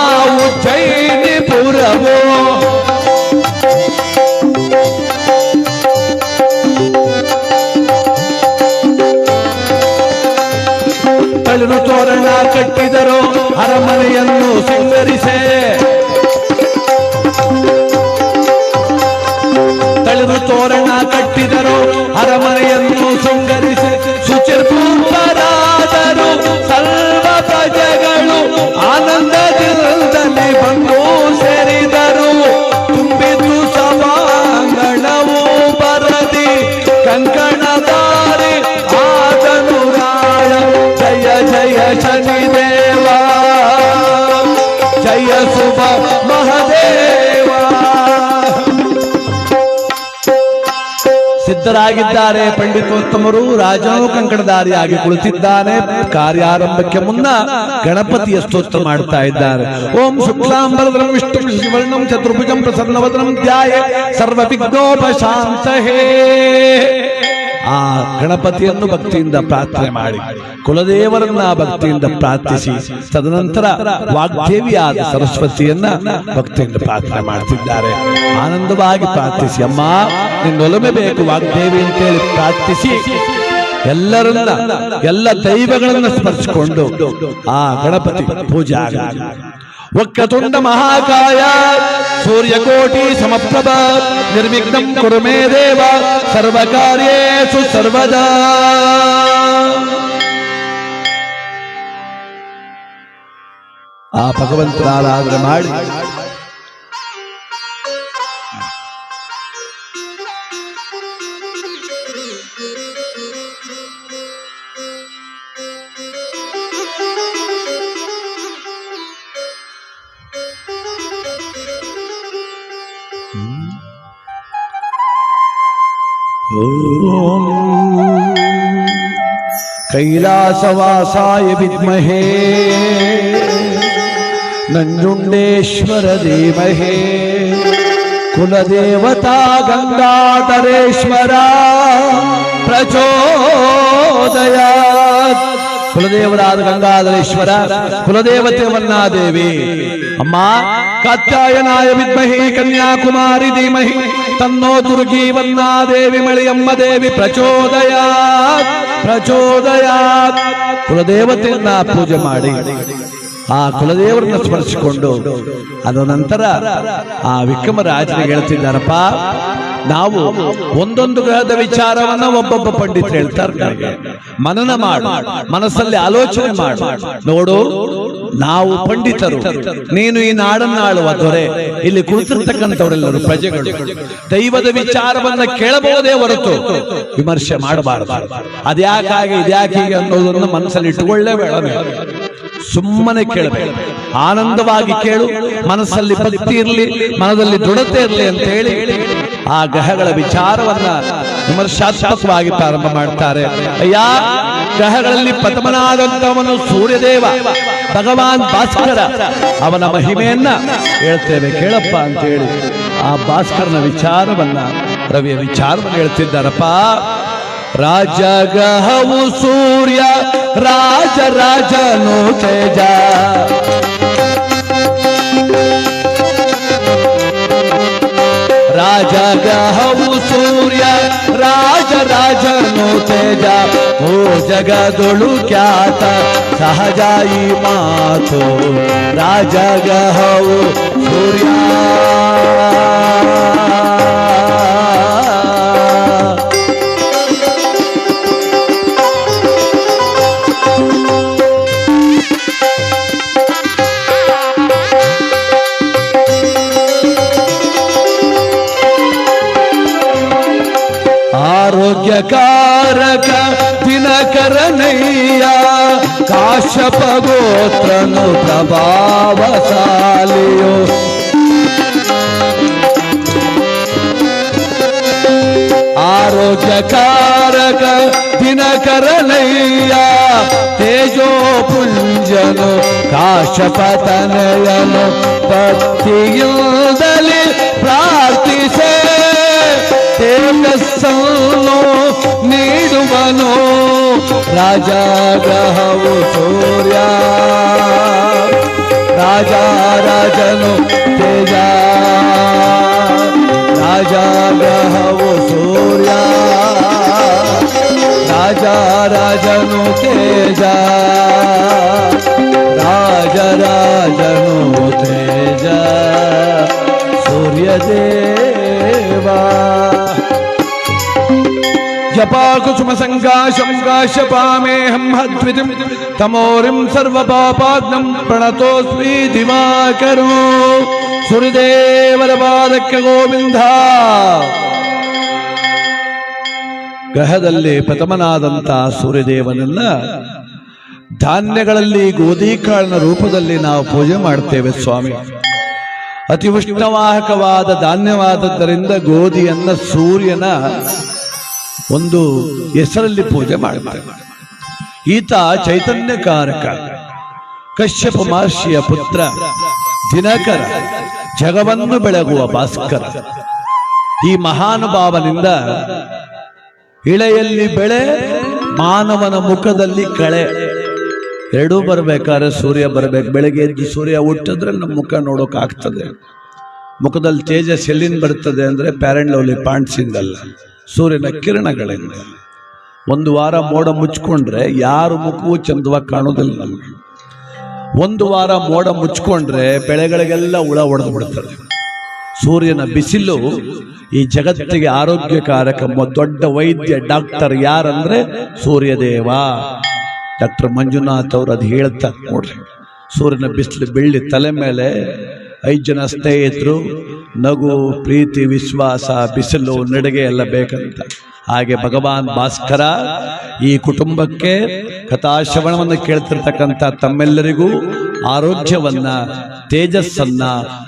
ಉಜ್ಜಯಿನಿಪುರವು. ತಳಿರು ತೋರಣ ಕಟ್ಟಿದರು, ಅರಮನೆಯನ್ನು ಸಿಂಗರಿಸೆ. ತಳಿರು ತೋರಣ ಕಟ್ಟಿದರು, ಅರಮನೆಯನ್ನು ಶೃಂಗರಿಸಿ ಶುಚಿರ್ಭೂತರಾದರು. ಸರ್ವ ಪ್ರಜೆಗಳು ಆನಂದದಿಂದಲೇ ಬಂದು ಸೇರಿದರು. ತುಂಬಿತು ಸಭಾಂಗಣವು ಬರದಿ ಕಂಕಣದಾರಿ ಆದನು ರಾಯ. ಜಯ ಜಯ ಶನಿದೇವ, ಜಯ ಶುಭ ಮಹದೇವ. ಸಿದ್ಧರಾಗಿದ್ದಾರೆ ಪಂಡಿತೋತ್ತಮರು. ರಾಜನು ಕಂಕಣಧಾರಿಯಾಗಿ ಕುಳಿತಿದ್ದಾನೆ. ಕಾರ್ಯಾರಂಭಕ್ಕೆ ಮುನ್ನ ಗಣಪತಿಯ ಸ್ತೋತ್ರ ಮಾಡ್ತಾ ಇದ್ದಾರೆ. ಓಂ ಶುಕ್ಲಾಂಬರಧರಂ ವಿಷ್ಣುಂ ಶಿವರ್ಣಂ ಚತುರ್ಭುಜಂ ಪ್ರಸನ್ನವದನಂ ಧ್ಯಾಯೇ ಸರ್ವವಿಘ್ನೋಪಶಾಂತಯೇ. ಆ ಗಣಪತಿಯನ್ನು ಭಕ್ತಿಯಿಂದ ಪ್ರಾರ್ಥನೆ ಮಾಡಿ, ಕುಲದೇವರನ್ನ ಭಕ್ತಿಯಿಂದ ಪ್ರಾರ್ಥಿಸಿ, ತದನಂತರ ವಾಗ್ದೇವಿಯಾದ ಸರಸ್ವತಿಯನ್ನ ಭಕ್ತಿಯಿಂದ ಪ್ರಾರ್ಥನೆ ಮಾಡ್ತಿದ್ದಾರೆ. ಆನಂದವಾಗಿ ಪ್ರಾರ್ಥಿಸಿ, ಅಮ್ಮ ನಿನ್ನೊಲಮೆ ಬೇಕು ವಾಗ್ದೇವಿ ಅಂತೇಳಿ ಪ್ರಾರ್ಥಿಸಿ ಎಲ್ಲರನ್ನ ಎಲ್ಲ ದೈವಗಳನ್ನ ಸ್ಮರಿಸಿಕೊಂಡು ಆ ಗಣಪತಿ ಪೂಜೆ ಆಗಲಿ. ವಕ್ರತುಂಡ ಮಹಾಕಾಯ ಸೂರ್ಯಕೋಟಿ ಸಮಪ್ರಭ ನಿರ್ವಿಘ್ನಂ ಕುರು ಮೇ ದೇವ ಸರ್ವಕಾರ್ಯೇಷು ಸರ್ವದಾ. ಆ ಭಗವಂತನ ಆರಾಧನೆ ಮಾಡಿ कैलासवासाय विद्महे नंजुंडेश्वर धीमहि कुलदेवता गंगाधरेश्वरा प्रचोदयात्. ಕುಲದೇವರಾದ ಗಂಗಾಧರೇಶ್ವರ, ಕುಲದೇವತೆ ವನ್ನಾದೇವಿ. ಅಮ್ಮ ಕಾತ್ಯಾಯನಾಯ ವಿದ್ಮಹಿ ಕನ್ಯಾಕುಮಾರಿ ಧೀಮಹಿ ತನ್ನೋ ದುರ್ಗಿ ವನ್ನಾದೇವಿ ಮಳಿಯಮ್ಮ ದೇವಿ ಪ್ರಚೋದಯಾತ್ ಪ್ರಚೋದಯಾತ್. ಕುಲದೇವತೆಯನ್ನ ಪೂಜೆ ಮಾಡಿ ಆ ಕುಲದೇವರನ್ನ ಸ್ಮರಿಸಿಕೊಂಡು ಅದ ನಂತರ ಆ ವಿಕ್ರಮರಾಜನಿಗೆ ಹೇಳ್ತಿದ್ದಾರಪ್ಪ, ನಾವು ಒಂದೊಂದು ಗ್ರಹದ ವಿಚಾರವನ್ನ ಒಬ್ಬೊಬ್ಬ ಪಂಡಿತ ಹೇಳ್ತಾರೆ. ಮನನ ಮಾಡು, ಮನಸ್ಸಲ್ಲಿ ಆಲೋಚನೆ ಮಾಡು. ನೋಡು, ನಾವು ಪಂಡಿತರು, ನೀನು ಈ ನಾಡನ್ನ ಆಳುವ ದೊರೆ, ಇಲ್ಲಿ ಕುಳಿತಿರ್ತಕ್ಕಂಥವರೆಲ್ಲರೂ ಪ್ರಜೆಗಳು. ದೈವದ ವಿಚಾರವನ್ನ ಕೇಳಬಹುದೇ ಹೊರತು ವಿಮರ್ಶೆ ಮಾಡಬಾರದು. ಅದ್ಯಾಕಾಗಿ ಇದ್ಯಾಕೆ ಅನ್ನೋದನ್ನು ಮನಸ್ಸಲ್ಲಿ ಇಟ್ಟುಕೊಳ್ಳೇಬೇಡ. ಸುಮ್ಮನೆ ಕೇಳಬೇಡ, ಆನಂದವಾಗಿ ಕೇಳು. ಮನಸ್ಸಲ್ಲಿ ಭಕ್ತಿ ಇರಲಿ, ಮನದಲ್ಲಿ ದೃಢತೆ ಇರಲಿ ಅಂತ ಹೇಳಿ ಆ ಗ್ರಹಗಳ ವಿಚಾರವನ್ನ ವಿಮರ್ಶಾತ್ಮಕವಾಗಿ ಪ್ರಾರಂಭ ಮಾಡ್ತಾರೆ. ಅಯ್ಯ, ಗ್ರಹಗಳಲ್ಲಿ ಪ್ರಥಮನಾದಂತವನು ಸೂರ್ಯದೇವ ಭಗವಾನ್ ಭಾಸ್ಕರ, ಅವನ ಮಹಿಮೆಯನ್ನ ಹೇಳ್ತೇವೆ ಕೇಳಪ್ಪ ಅಂತ ಹೇಳಿ ಆ ಭಾಸ್ಕರನ ವಿಚಾರವನ್ನ, ರವಿಯ ವಿಚಾರವನ್ನು ಹೇಳ್ತಿದ್ದಾರಪ್ಪ. ರಾಜಗ್ರಹವು ಸೂರ್ಯ ರಾಜ ರಾಜನು ತೇಜ, ರಾಜಗ್ರಹವು ಸೂರ್ಯ ರಾಜ ರಾಜನು ತೇಜ. ಓ ಜಗದೊಳು ಖ್ಯಾತ ಸಹಜ ಈ ಮಾತು, ರಾಜಗ್ರಹವು ಸೂರ್ಯ. ಆರೋಗ್ಯಕಾರಕ ದಿನಕರನಯ್ಯ ಕಾಶ್ಯಪ ಗೋತ್ರನು ಪ್ರಭಾವಶಾಲಿಯೋ. ಆರೋಗ್ಯಕಾರಕ ದಿನಕರನಯ್ಯ ತೇಜೋ ಪುಂಜನು ಕಾಶ್ಯಪ ತನಯನು ಭಕ್ತಿಯಿಂದಲೇ ಪ್ರಾರ್ಥಿಸೆ ತೇಜಸ್ಸನ್ನು ನೀಡುವನು. ರಾಜಗ್ರಹವು ಸೂರ್ಯ ರಾಜ ರಾಜನು ತೇಜ, ರಾಜಗ್ರಹವು ಸೂರ್ಯ ರಾಜ ರಾಜನು ತೇಜ, ರಾಜ ರಾಜನು ತೇಜ ಸೂರ್ಯದೇವ. ಜಪಾ ಕುಸುಮ ಸಂಕಾಶಂ ಕಾಶ್ಯಪಾಮೇಹಂ ಹದ್ವಿತಿಂ ತಮೋರಿಂ ಸರ್ವಪಾಪಾಗ್ನಂ ಪ್ರಣತೋಸ್ಮಿ ದಿವಾಕರೋ. ಸೂರ್ಯದೇವರ ಪಾದಕ್ಕೆ ಗೋವಿಂದ. ಗ್ರಹದಲ್ಲಿ ಪ್ರಥಮನಾದಂತ ಸೂರ್ಯದೇವನನ್ನ ಧಾನ್ಯಗಳಲ್ಲಿ ಗೋಧಿ ಕಾಳಿನ ರೂಪದಲ್ಲಿ ನಾವು ಪೂಜೆ ಮಾಡ್ತೇವೆ ಸ್ವಾಮಿ. ಅತಿ ಉಷ್ಣವಾಹಕವಾದ ಧಾನ್ಯವಾದದ್ದರಿಂದ ಗೋಧಿಯನ್ನ ಸೂರ್ಯನ ಒಂದು ಹೆಸರಲ್ಲಿ ಪೂಜೆ ಮಾಡ್ತಾರೆ. ಈತ ಚೈತನ್ಯಕಾರಕ, ಕಶ್ಯಪ ಮಹರ್ಷಿಯ ಪುತ್ರ, ದಿನಕರ, ಜಗವನ್ನು ಬೆಳಗುವ ಭಾಸ್ಕರ. ಈ ಮಹಾನುಭಾವನಿಂದ ಇಳೆಯಲ್ಲಿ ಬೆಳೆ, ಮಾನವನ ಮುಖದಲ್ಲಿ ಕಳೆ. ಎರಡೂ ಬರ್ಬೇಕಾದ್ರೆ ಸೂರ್ಯ ಬರಬೇಕು. ಬೆಳಗ್ಗೆ ಎದ್ದು ಸೂರ್ಯ ಹುಟ್ಟಿದ್ರೆ ನಮ್ಮ ಮುಖ ನೋಡೋಕೆ ಆಗ್ತದೆ. ಮುಖದಲ್ಲಿ ತೇಜಸ್ ಎಲ್ಲಿಂದ ಬರ್ತದೆ ಅಂದರೆ ಪ್ಯಾರೆಂಟ್ ಲವ್ಲಿ ಪಾಂಡ್ಸಿಂದಲ್ಲ, ಸೂರ್ಯನ ಕಿರಣಗಳಿಂದ. ಒಂದು ವಾರ ಮೋಡ ಮುಚ್ಕೊಂಡ್ರೆ ಯಾರ ಮುಖವೂ ಚಂದವಾಗಿ ಕಾಣೋದಿಲ್ಲ ನಮಗೆ. ಒಂದು ವಾರ ಮೋಡ ಮುಚ್ಕೊಂಡ್ರೆ ಬೆಳೆಗಳಿಗೆಲ್ಲ ಹುಳ ಹೊಡೆದು ಬಿಡ್ತದೆ. ಸೂರ್ಯನ ಬಿಸಿಲು ಈ ಜಗತ್ತಿಗೆ ಆರೋಗ್ಯಕಾರಕ. ದೊಡ್ಡ ವೈದ್ಯ ಡಾಕ್ಟರ್ ಯಾರಂದ್ರೆ ಸೂರ್ಯದೇವ. ಡಾಕ್ಟರ್ ಮಂಜುನಾಥ್ ಅವರು ಅದು ಹೇಳ್ತಾರೆ ನೋಡ್ರಿ. ಸೂರ್ಯನ ಬಿಸಿಲು ಬೆಳ್ಳಿ ತಲೆ ಮೇಲೆ 5 ಜನ ಸ್ನೇಹಿತರು, ನಗು, ಪ್ರೀತಿ, ವಿಶ್ವಾಸ, ಬಿಸಿಲು, ನಡಿಗೆ ಎಲ್ಲ ಬೇಕಂತ. ಹಾಗೆ ಭಗವಾನ್ ಭಾಸ್ಕರ ಈ ಕುಟುಂಬಕ್ಕೆ ಕಥಾಶ್ರವಣವನ್ನು ಕೇಳ್ತಿರ್ತಕ್ಕಂಥ ತಮ್ಮೆಲ್ಲರಿಗೂ ಆರೋಗ್ಯವನ್ನ, ತೇಜಸ್ಸನ್ನ,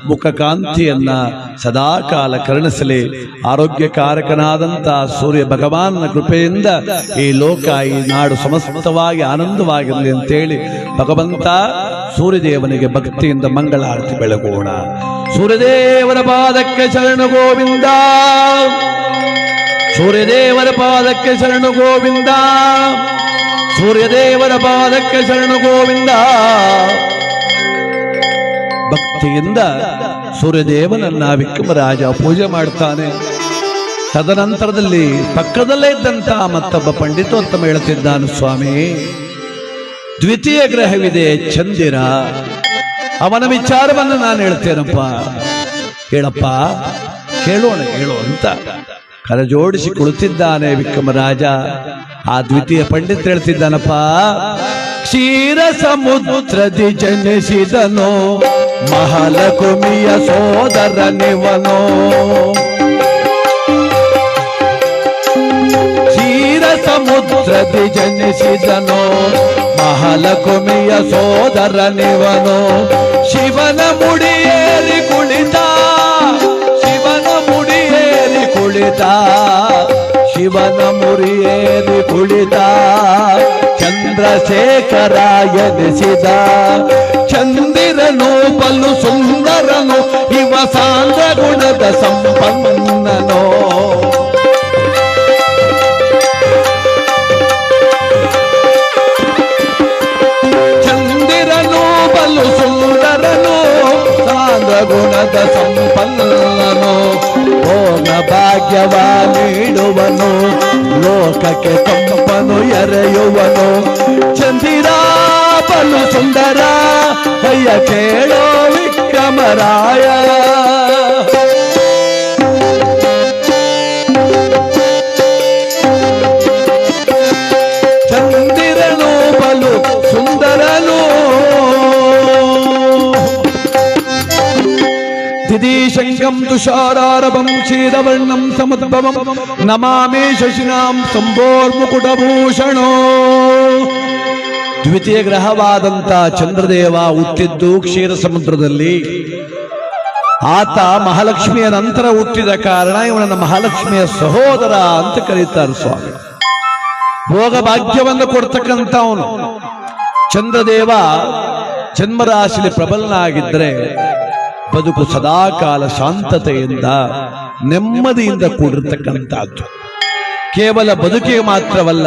ಮುಖಕಾಂತಿಯನ್ನ ಸದಾಕಾಲ ಕರುಣಿಸಲಿ. ಆರೋಗ್ಯಕಾರಕನಾದಂಥ ಸೂರ್ಯ ಭಗವಾನ್ನ ಕೃಪೆಯಿಂದ ಈ ಲೋಕ, ಈ ನಾಡು ಸಮಸ್ತವಾಗಿ ಆನಂದವಾಗಿರಲಿ ಅಂತೇಳಿ ಭಗವಂತ ಸೂರ್ಯದೇವನಿಗೆ ಭಕ್ತಿಯಿಂದ ಮಂಗಳಾರತಿ ಬೆಳಗೋಣ. ಸೂರ್ಯದೇವರ ಪಾದಕ್ಕೆ ಶರಣು ಗೋವಿಂದ, ಸೂರ್ಯದೇವರ ಪಾದಕ್ಕೆ ಶರಣು ಗೋವಿಂದ, ಸೂರ್ಯದೇವರ ಪಾದಕ್ಕೆ ಶರಣು ಗೋವಿಂದ. ಭಕ್ತಿಯಿಂದ ಸೂರ್ಯದೇವನನ್ನ ವಿಕ್ರಮರಾಜ ಪೂಜೆ ಮಾಡ್ತಾನೆ. ತದನಂತರದಲ್ಲಿ ಪಕ್ಕದಲ್ಲೇ ಇದ್ದಂತ ಮತ್ತೊಬ್ಬ ಪಂಡಿತೋತ್ತಮ ಹೇಳುತ್ತಿದ್ದಾನು, ಸ್ವಾಮಿ, ದ್ವಿತೀಯ ಗ್ರಹವಿದೆ ಚಂದಿರ, ಅವನ ವಿಚಾರವನ್ನು ನಾನು ಹೇಳ್ತೇನಪ್ಪ. ಹೇಳಪ್ಪ, ಕೇಳೋಣ ಹೇಳು ಅಂತ ಕರಜೋಡಿಸಿ ಕುಳಿತಿದ್ದಾನೆ ವಿಕ್ರಮರಾಜ. ಆ ದ್ವಿತೀಯ ಪಂಡಿತ ಹೇಳ್ತಿದ್ದಾನಪ್ಪ, ಕ್ಷೀರ ಸಮುದ್ರದಿ ಜನಿಸಿದನು, ಮಹಾಲಕ್ಷ್ಮಿಯ ಸೋದರನಿವನು. ಕ್ಷೀರ ಸಮುದ್ರದಿ ಜನಿಸಿದನು, ಮಹಾಲಕ್ಷ್ಮಿಯ ಸೋದರನಿವನು. ಶಿವನ ಮುಡಿಯೇರಿ ಕುಳಿತ, ಶಿವನ ಮುಡಿಯೇರಿ ಕುಳಿತ, ಶಿವನ ಮುರಿಯೇರಿ ಕುಳಿತ. ಚಂದ್ರಶೇಖರ ಎನಿಸಿದ, ಚಂದಿರನು ಬಲು ಸುಂದರನು, ಇವ ಸಾಂದ್ರ ಗುಣದ ಸಂಪನ್ನನೋ. ಚಂದಿರನು ಬಲು ಸುಂದರನು, ಸಾಂದ್ರ ಗುಣದ ಸಂಪನ್ನನು. ಭೋಗ ಭಾಗ್ಯವ ನೀಡುವನು, ಲೋಕಕ್ಕೆ ತಂಪನು ಎರೆಯುವನು. ಚಂದಿರ ಬಲು ಸುಂದರ, ಅಯ್ಯ ಕೇಳೋ ವಿಕ್ರಮರಾಯ. ಚಂದಿರನು ಬಲು ಸುಂದರನು, ದಿದೀಶಂಕಂ ತುಷಾರಾರಭಂ ಕ್ಷೀರವರ್ಣಂ ಸಮುದ್ಭವಂ ನಮಾಮಿ ಶಶಿನಾಂ ಸಂಭೋರ್ಮುಕುಟಭೂಷಣೋ. ದ್ವಿತೀಯ ಗ್ರಹವಾದಂತ ಚಂದ್ರದೇವ ಹುಟ್ಟಿದ್ದು ಕ್ಷೀರ ಸಮುದ್ರದಲ್ಲಿ. ಆತ ಮಹಾಲಕ್ಷ್ಮಿಯ ನಂತರ ಹುಟ್ಟಿದ ಕಾರಣ ಇವನನ್ನ ಮಹಾಲಕ್ಷ್ಮಿಯ ಸಹೋದರ ಅಂತ ಕರೀತಾರೆ ಸ್ವಾಮಿ. ಭೋಗ ಭಾಗ್ಯವನ್ನು ಕೊಡ್ತಕ್ಕಂಥವನು ಚಂದ್ರದೇವ. ಜನ್ಮರಾಶಿಯಲ್ಲಿ ಪ್ರಬಲನಾಗಿದ್ದರೆ ಬದುಕು ಸದಾಕಾಲ ಶಾಂತತೆಯಿಂದ, ನೆಮ್ಮದಿಯಿಂದ ಕೂಡಿರ್ತಕ್ಕಂಥದ್ದು. ಕೇವಲ ಬದುಕಿಗೆ ಮಾತ್ರವಲ್ಲ,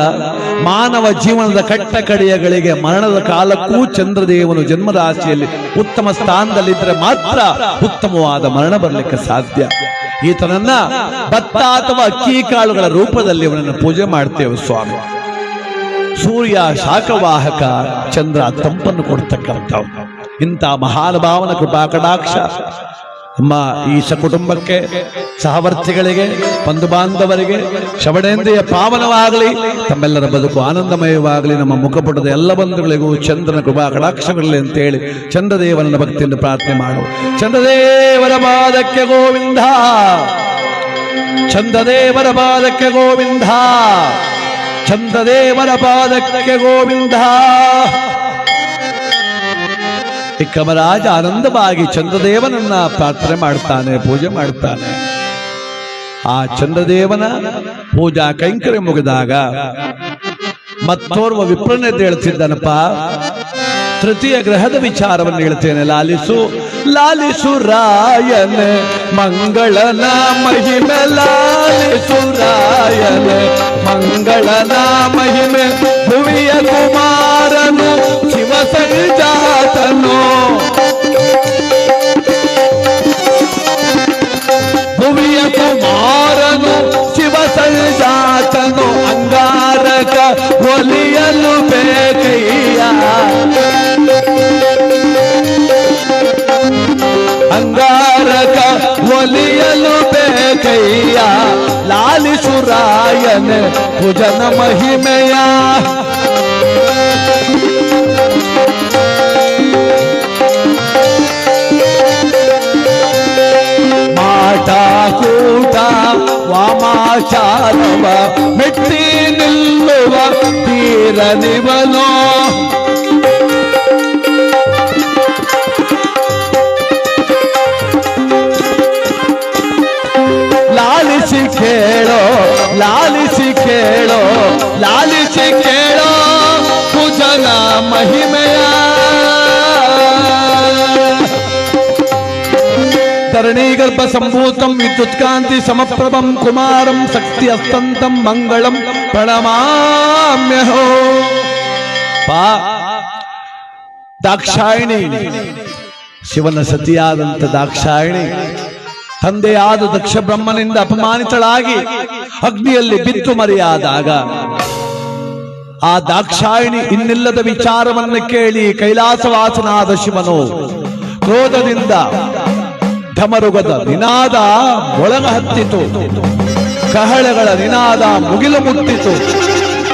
ಮಾನವ ಜೀವನದ ಕಟ್ಟ ಕಡೆಯಗಳಿಗೆ, ಮರಣದ ಕಾಲಕ್ಕೂ ಚಂದ್ರದೇವನು ಜನ್ಮರಾಶಿಯಲ್ಲಿ ಉತ್ತಮ ಸ್ಥಾನದಲ್ಲಿದ್ದರೆ ಮಾತ್ರ ಉತ್ತಮವಾದ ಮರಣ ಬರಲಿಕ್ಕೆ ಸಾಧ್ಯ. ಈತನನ್ನ ಭತ್ತ ಅಥವಾ ಅಕ್ಕಿ ಕಾಳುಗಳ ರೂಪದಲ್ಲಿ ಅವನನ್ನು ಪೂಜೆ ಮಾಡ್ತೇವೆ ಸ್ವಾಮಿ. ಸೂರ್ಯ ಶಾಖವಾಹಕ, ಚಂದ್ರ ತಂಪನ್ನು ಕೊಡ್ತಕ್ಕಂಥವು. ಇಂಥ ಮಹಾನುಭಾವನ ಕೃಪಾ ಕಟಾಕ್ಷ ನಮ್ಮ ಈ ಸಕುಟುಂಬಕ್ಕೆ, ಸಹವರ್ತಿಗಳಿಗೆ, ಬಂಧು ಬಾಂಧವರಿಗೆ ಶ್ರವಣೇಂದ್ರಿಯ ಪಾವನವಾಗಲಿ. ತಮ್ಮೆಲ್ಲರ ಬದುಕು ಆನಂದಮಯವಾಗಲಿ. ನಮ್ಮ ಮುಖಪುಟದ ಎಲ್ಲ ಬಂಧುಗಳಿಗೂ ಚಂದ್ರನ ಕೃಪಾ ಕಟಾಕ್ಷವಿರಲಿ ಅಂತೇಳಿ ಚಂದ್ರದೇವನ ಭಕ್ತಿಯಿಂದ ಪ್ರಾರ್ಥನೆ ಮಾಡು. ಚಂದ್ರದೇವರ ಪಾದಕ್ಕೆ ಗೋವಿಂದ, ಚಂದ್ರದೇವರ ಪಾದಕ್ಕೆ ಗೋವಿಂದ, ಚಂದ್ರದೇವರ ಪಾದಕ್ಕೆ ಗೋವಿಂದ. ವಿಕ್ರಮರಾಜ ಆನಂದವಾಗಿ ಚಂದ್ರದೇವನನ್ನ ಪ್ರಾರ್ಥನೆ ಮಾಡ್ತಾನೆ, ಪೂಜೆ ಮಾಡ್ತಾನೆ. ಆ ಚಂದ್ರದೇವನ ಪೂಜಾ ಕೈಂಕರ್ಯ ಮುಗಿದಾಗ ಮತ್ತೋರ್ವ ವಿಪ್ರನೆದ್ದು ಹೇಳ್ತಿದ್ದಾನಪ್ಪ, ತೃತೀಯ ಗ್ರಹದ ವಿಚಾರವನ್ನು ಹೇಳ್ತೇನೆ, ಲಾಲಿಸು ಲಾಲಿಸು ರಾಯನ ಮಂಗಳನ ಮಹಿಮೆ, ಲಾಲಿಸು ರಾಯನ ಮಂಗಳನ ಮಹಿಮೆ, ಭುವಿಯ ಕುಮಾರನು ಶಿವ ಸಂಜಾತನು, ಭುವಿಯ ಕುಮಾರನು ಶಿವ ಸಂಜಾತನು, ಅಂಗಾರಕ ಒಲಿಯಲು ಬೇಕಯ್ಯ, ಅಂಗಾರಕ ಒಲಿಯಲು ಬೇಕಯ್ಯ, ಲಾಲಿಸು ರಾಯನ ಭುಜನ ಮಹಿಮೆಯ. ಮಾಟ ಕೂಟ ವಾಮಾಚಾರವ ಮೆಟ್ಟಿ ನಿಲ್ಲುವ ತೀರನಿವನೋ, ಲಾಲಿಸಿ ಕೇಳೋ ಲಾಲಿಸಿ ಕೇಳೋ ಲಾಲಿಸಿ ಕೇಳೋ ಭುಜನ ಮಹಿಮೆಯ. ಧರಣೀಗರ್ಭ ಸಂಭೂತಂ ವಿದ್ಯುತ್ಕಾಂತಿ ಸಮಪ್ರಭಂ ಕುಮಾರಂ ಶಕ್ತಿ ಅಸ್ತಂತಂ ಮಂಗಳಂ ಪ್ರಣಮಾಮ್ಯಹೋ. ದಾಕ್ಷಾಯಿಣಿ, ಶಿವನ ಸತಿಯಾದಂಥ ದಾಕ್ಷಾಯಿಣಿ ತಂದೆಯಾದ ದಕ್ಷ ಬ್ರಹ್ಮನಿಂದ ಅಪಮಾನಿತಳಾಗಿ ಅಗ್ನಿಯಲ್ಲಿ ಬಿತ್ತು ಮರೆಯಾದಾಗ ಆ ದಾಕ್ಷಾಯಿಣಿ ಇನ್ನಿಲ್ಲದ ವಿಚಾರವನ್ನು ಕೇಳಿ ಕೈಲಾಸವಾಸನಾದ ಶಿವನು ಕ್ರೋಧದಿಂದ ಢಮರುಗದ ನಿನಾದ ಒಳಗ ಹತ್ತಿತು, ಕಹಳೆಗಳ ನಿನಾದ ಮುಗಿಲು ಮುಟ್ಟಿತು,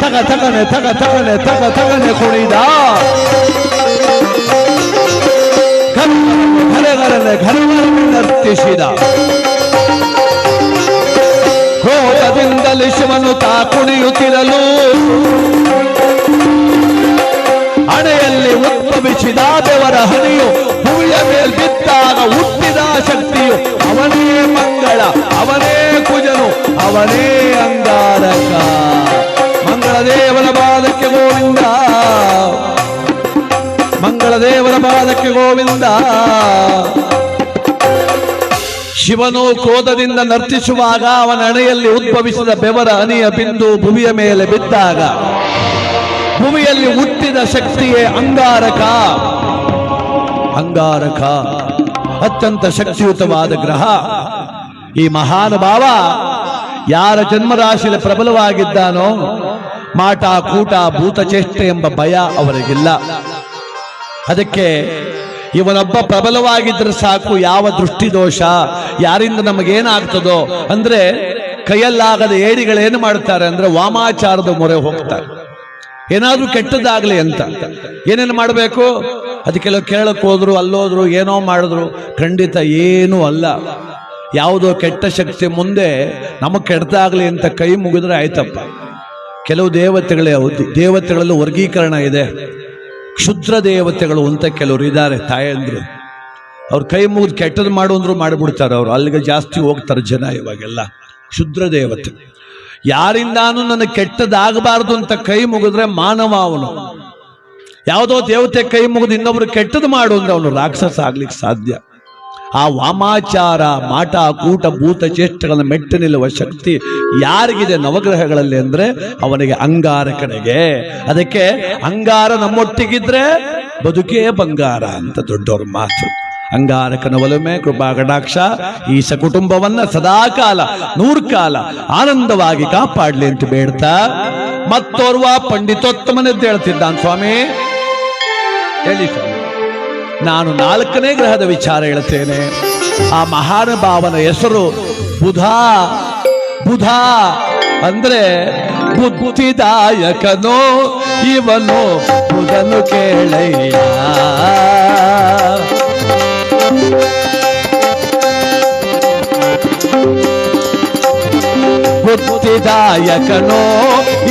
ತಗ ತಗನೆ ತಗ ತಗನೆ ತಗ ತಗನೆ ಕುಣಿದ, ಘರಘರನೆ ಘರಘರನೆ ನರ್ತಿಸಿದ. ಕ್ರೋಧದಿಂದಲೇ ಶಿವನು ತಾ ಕುಣಿಯುತ್ತಿರಲು ಹಣೆಯಲ್ಲಿ ಉದ್ಭವಿಸಿದ ಬೆವರ ಹನಿಯು ಭೂಮಿಯ ಮೇಲೆ ಬಿದ್ದಾಗ ಹುಟ್ಟಿದ ಶಕ್ತಿಯು ಅವನೇ ಮಂಗಳ, ಅವನೇ ಕುಜನು, ಅವನೇ ಅಂಗಾರಕ. ಮಂಗಳದೇವನ ಪಾದಕ್ಕೆ ಗೋವಿಂದ, ಮಂಗಳದೇವನ ಪಾದಕ್ಕೆ ಗೋವಿಂದ. ಶಿವನು ಕ್ರೋಧದಿಂದ ನರ್ತಿಸುವಾಗ ಅವನ ಹಣೆಯಲ್ಲಿ ಉದ್ಭವಿಸಿದ ಬೆವರ ಹನಿಯ ಬಿಂದು ಭೂಮಿಯ ಮೇಲೆ ಬಿದ್ದಾಗ ಭೂಮಿಯಲ್ಲಿ ಹುಟ್ಟಿದ ಶಕ್ತಿಯೇ ಅಂಗಾರಕ. ಅಂಗಾರಕ ಅತ್ಯಂತ ಶಕ್ತಿಯುತವಾದ ಗ್ರಹ. ಈ ಮಹಾನುಭಾವ ಯಾರ ಜನ್ಮರಾಶಿಯಲ್ಲಿ ಪ್ರಬಲವಾಗಿದ್ದಾನೋ ಮಾಟ ಕೂಟ ಭೂತಚೇಷ್ಟೆ ಎಂಬ ಭಯ ಅವರಿಗಿಲ್ಲ. ಅದಕ್ಕೆ ಇವನೊಬ್ಬ ಪ್ರಬಲವಾಗಿದ್ರೆ ಸಾಕು, ಯಾವ ದೃಷ್ಟಿದೋಷ ಯಾರಿಂದ ನಮಗೇನಾಗ್ತದೋ ಅಂದ್ರೆ ಕೈಯಲ್ಲಾಗದ ಏಡಿಗಳೇನು ಮಾಡ್ತಾರೆ ಅಂದ್ರೆ ವಾಮಾಚಾರದ ಮೊರೆ ಹೋಗ್ತಾರೆ, ಏನಾದ್ರೂ ಕೆಟ್ಟದಾಗ್ಲಿ ಅಂತ. ಏನೇನು ಮಾಡಬೇಕು ಅದಕ್ಕೆಲ್ಲ ಕೇಳಕ್ ಹೋದ್ರು, ಅಲ್ಲೋದ್ರು, ಏನೋ ಮಾಡಿದ್ರು, ಖಂಡಿತ ಏನೂ ಅಲ್ಲ. ಯಾವುದೋ ಕೆಟ್ಟ ಶಕ್ತಿ ಮುಂದೆ ನಮಗ್ ಕೆಟ್ಟದಾಗ್ಲಿ ಅಂತ ಕೈ ಮುಗಿದ್ರೆ ಆಯ್ತಪ್ಪ. ಕೆಲವು ದೇವತೆಗಳಲ್ಲಿ ವರ್ಗೀಕರಣ ಇದೆ. ಕ್ಷುದ್ರ ದೇವತೆಗಳು ಅಂತ ಕೆಲವರು ಇದ್ದಾರೆ, ತಾಯಂದ್ರು. ಅವ್ರ ಕೈ ಮುಗಿದು ಕೆಟ್ಟದ್ದು ಮಾಡುವಂದ್ರು ಮಾಡಿಬಿಡ್ತಾರೆ. ಅವರು ಅಲ್ಲಿಗೆ ಜಾಸ್ತಿ ಹೋಗ್ತಾರೆ ಜನ ಇವಾಗೆಲ್ಲ. ಕ್ಷುದ್ರ ದೇವತೆ ಯಾರಿಂದಾನು ನನಗೆ ಕೆಟ್ಟದಾಗಬಾರ್ದು ಅಂತ ಕೈ ಮುಗಿದ್ರೆ ಮಾನವ ಅವನು. ಯಾವುದೋ ದೇವತೆ ಕೈ ಮುಗಿದು ಇನ್ನೊಬ್ರು ಕೆಟ್ಟದ್ದು ಮಾಡು ಅಂದ್ರೆ ಅವನು ರಾಕ್ಷಸ ಆಗ್ಲಿಕ್ಕೆ ಸಾಧ್ಯ. ಆ ವಾಮಾಚಾರ ಮಾಟ ಕೂಟ ಭೂತ ಚೇಷ್ಟೆಗಳನ್ನ ಮೆಟ್ಟಿ ನಿಲ್ಲುವ ಶಕ್ತಿ ಯಾರಿಗಿದೆ ನವಗ್ರಹಗಳಲ್ಲಿ ಅಂದ್ರೆ ಅವನಿಗೆ ಅಂಗಾರಕನಿಗೆ. ಅದಕ್ಕೆ ಅಂಗಾರ ನಮ್ಮೊಟ್ಟಿಗಿದ್ರೆ ಬದುಕೇ ಬಂಗಾರ ಅಂತ ದೊಡ್ಡವ್ರ ಮಾತು. ಅಂಗಾರಕನ ಒಲುಮೆ ಕೃಪಾ ಕಟಾಕ್ಷ ಈ ಸಕುಟುಂಬವನ್ನ ಸದಾಕಾಲ 100 ಕಾಲ ಆನಂದವಾಗಿ ಕಾಪಾಡ್ಲಿ ಅಂತ ಬೇಡ್ತಾ ಮತ್ತೋರ್ವ ಪಂಡಿತೋತ್ತಮನೆದ್ದು ಹೇಳ್ತಿದ್ದಾನೆ. ಸ್ವಾಮಿ ಹೇಳಿ ಸ್ವಾಮಿ, ನಾನು 4ನೇ ಗ್ರಹದ ವಿಚಾರ ಹೇಳ್ತೇನೆ. ಆ ಮಹಾನುಭಾವನ ಹೆಸರು ಬುಧ. ಬುಧ ಅಂದ್ರೆ ಬುದ್ಧಿದಾಯಕನೋ ಇವನು, ಬುಧನು ಕೇಳಯ್ಯ. ಬುದ್ಧಿದಾಯಕನೋ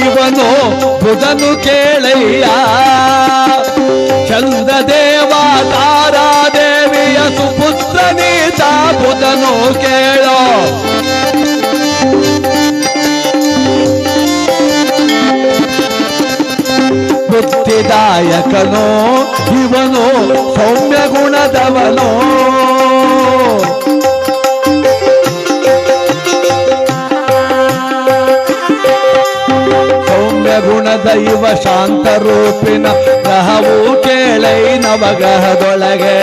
ಇವನು, ಬುಧನು ಕೇಳಯ್ಯ. ಚಂದ್ರದೇವ ತಾರಾದೇವಿಯ ಸುಪುತ್ರ ನೀತ ಬುಧನು ಕೇಳೋ. ಬುದ್ಧಿದಾಯಕನೋ ಇವನು ಸೌಮ್ಯ ಗುಣದವನೋ. ಸೌಮ್ಯ ಗುಣದ ಇವ ಶಾಂತ ರೂಪಿನ ಗ್ರಹವು ಕೇಳೈ ನವಗ್ರಹದೊಳಗೆ.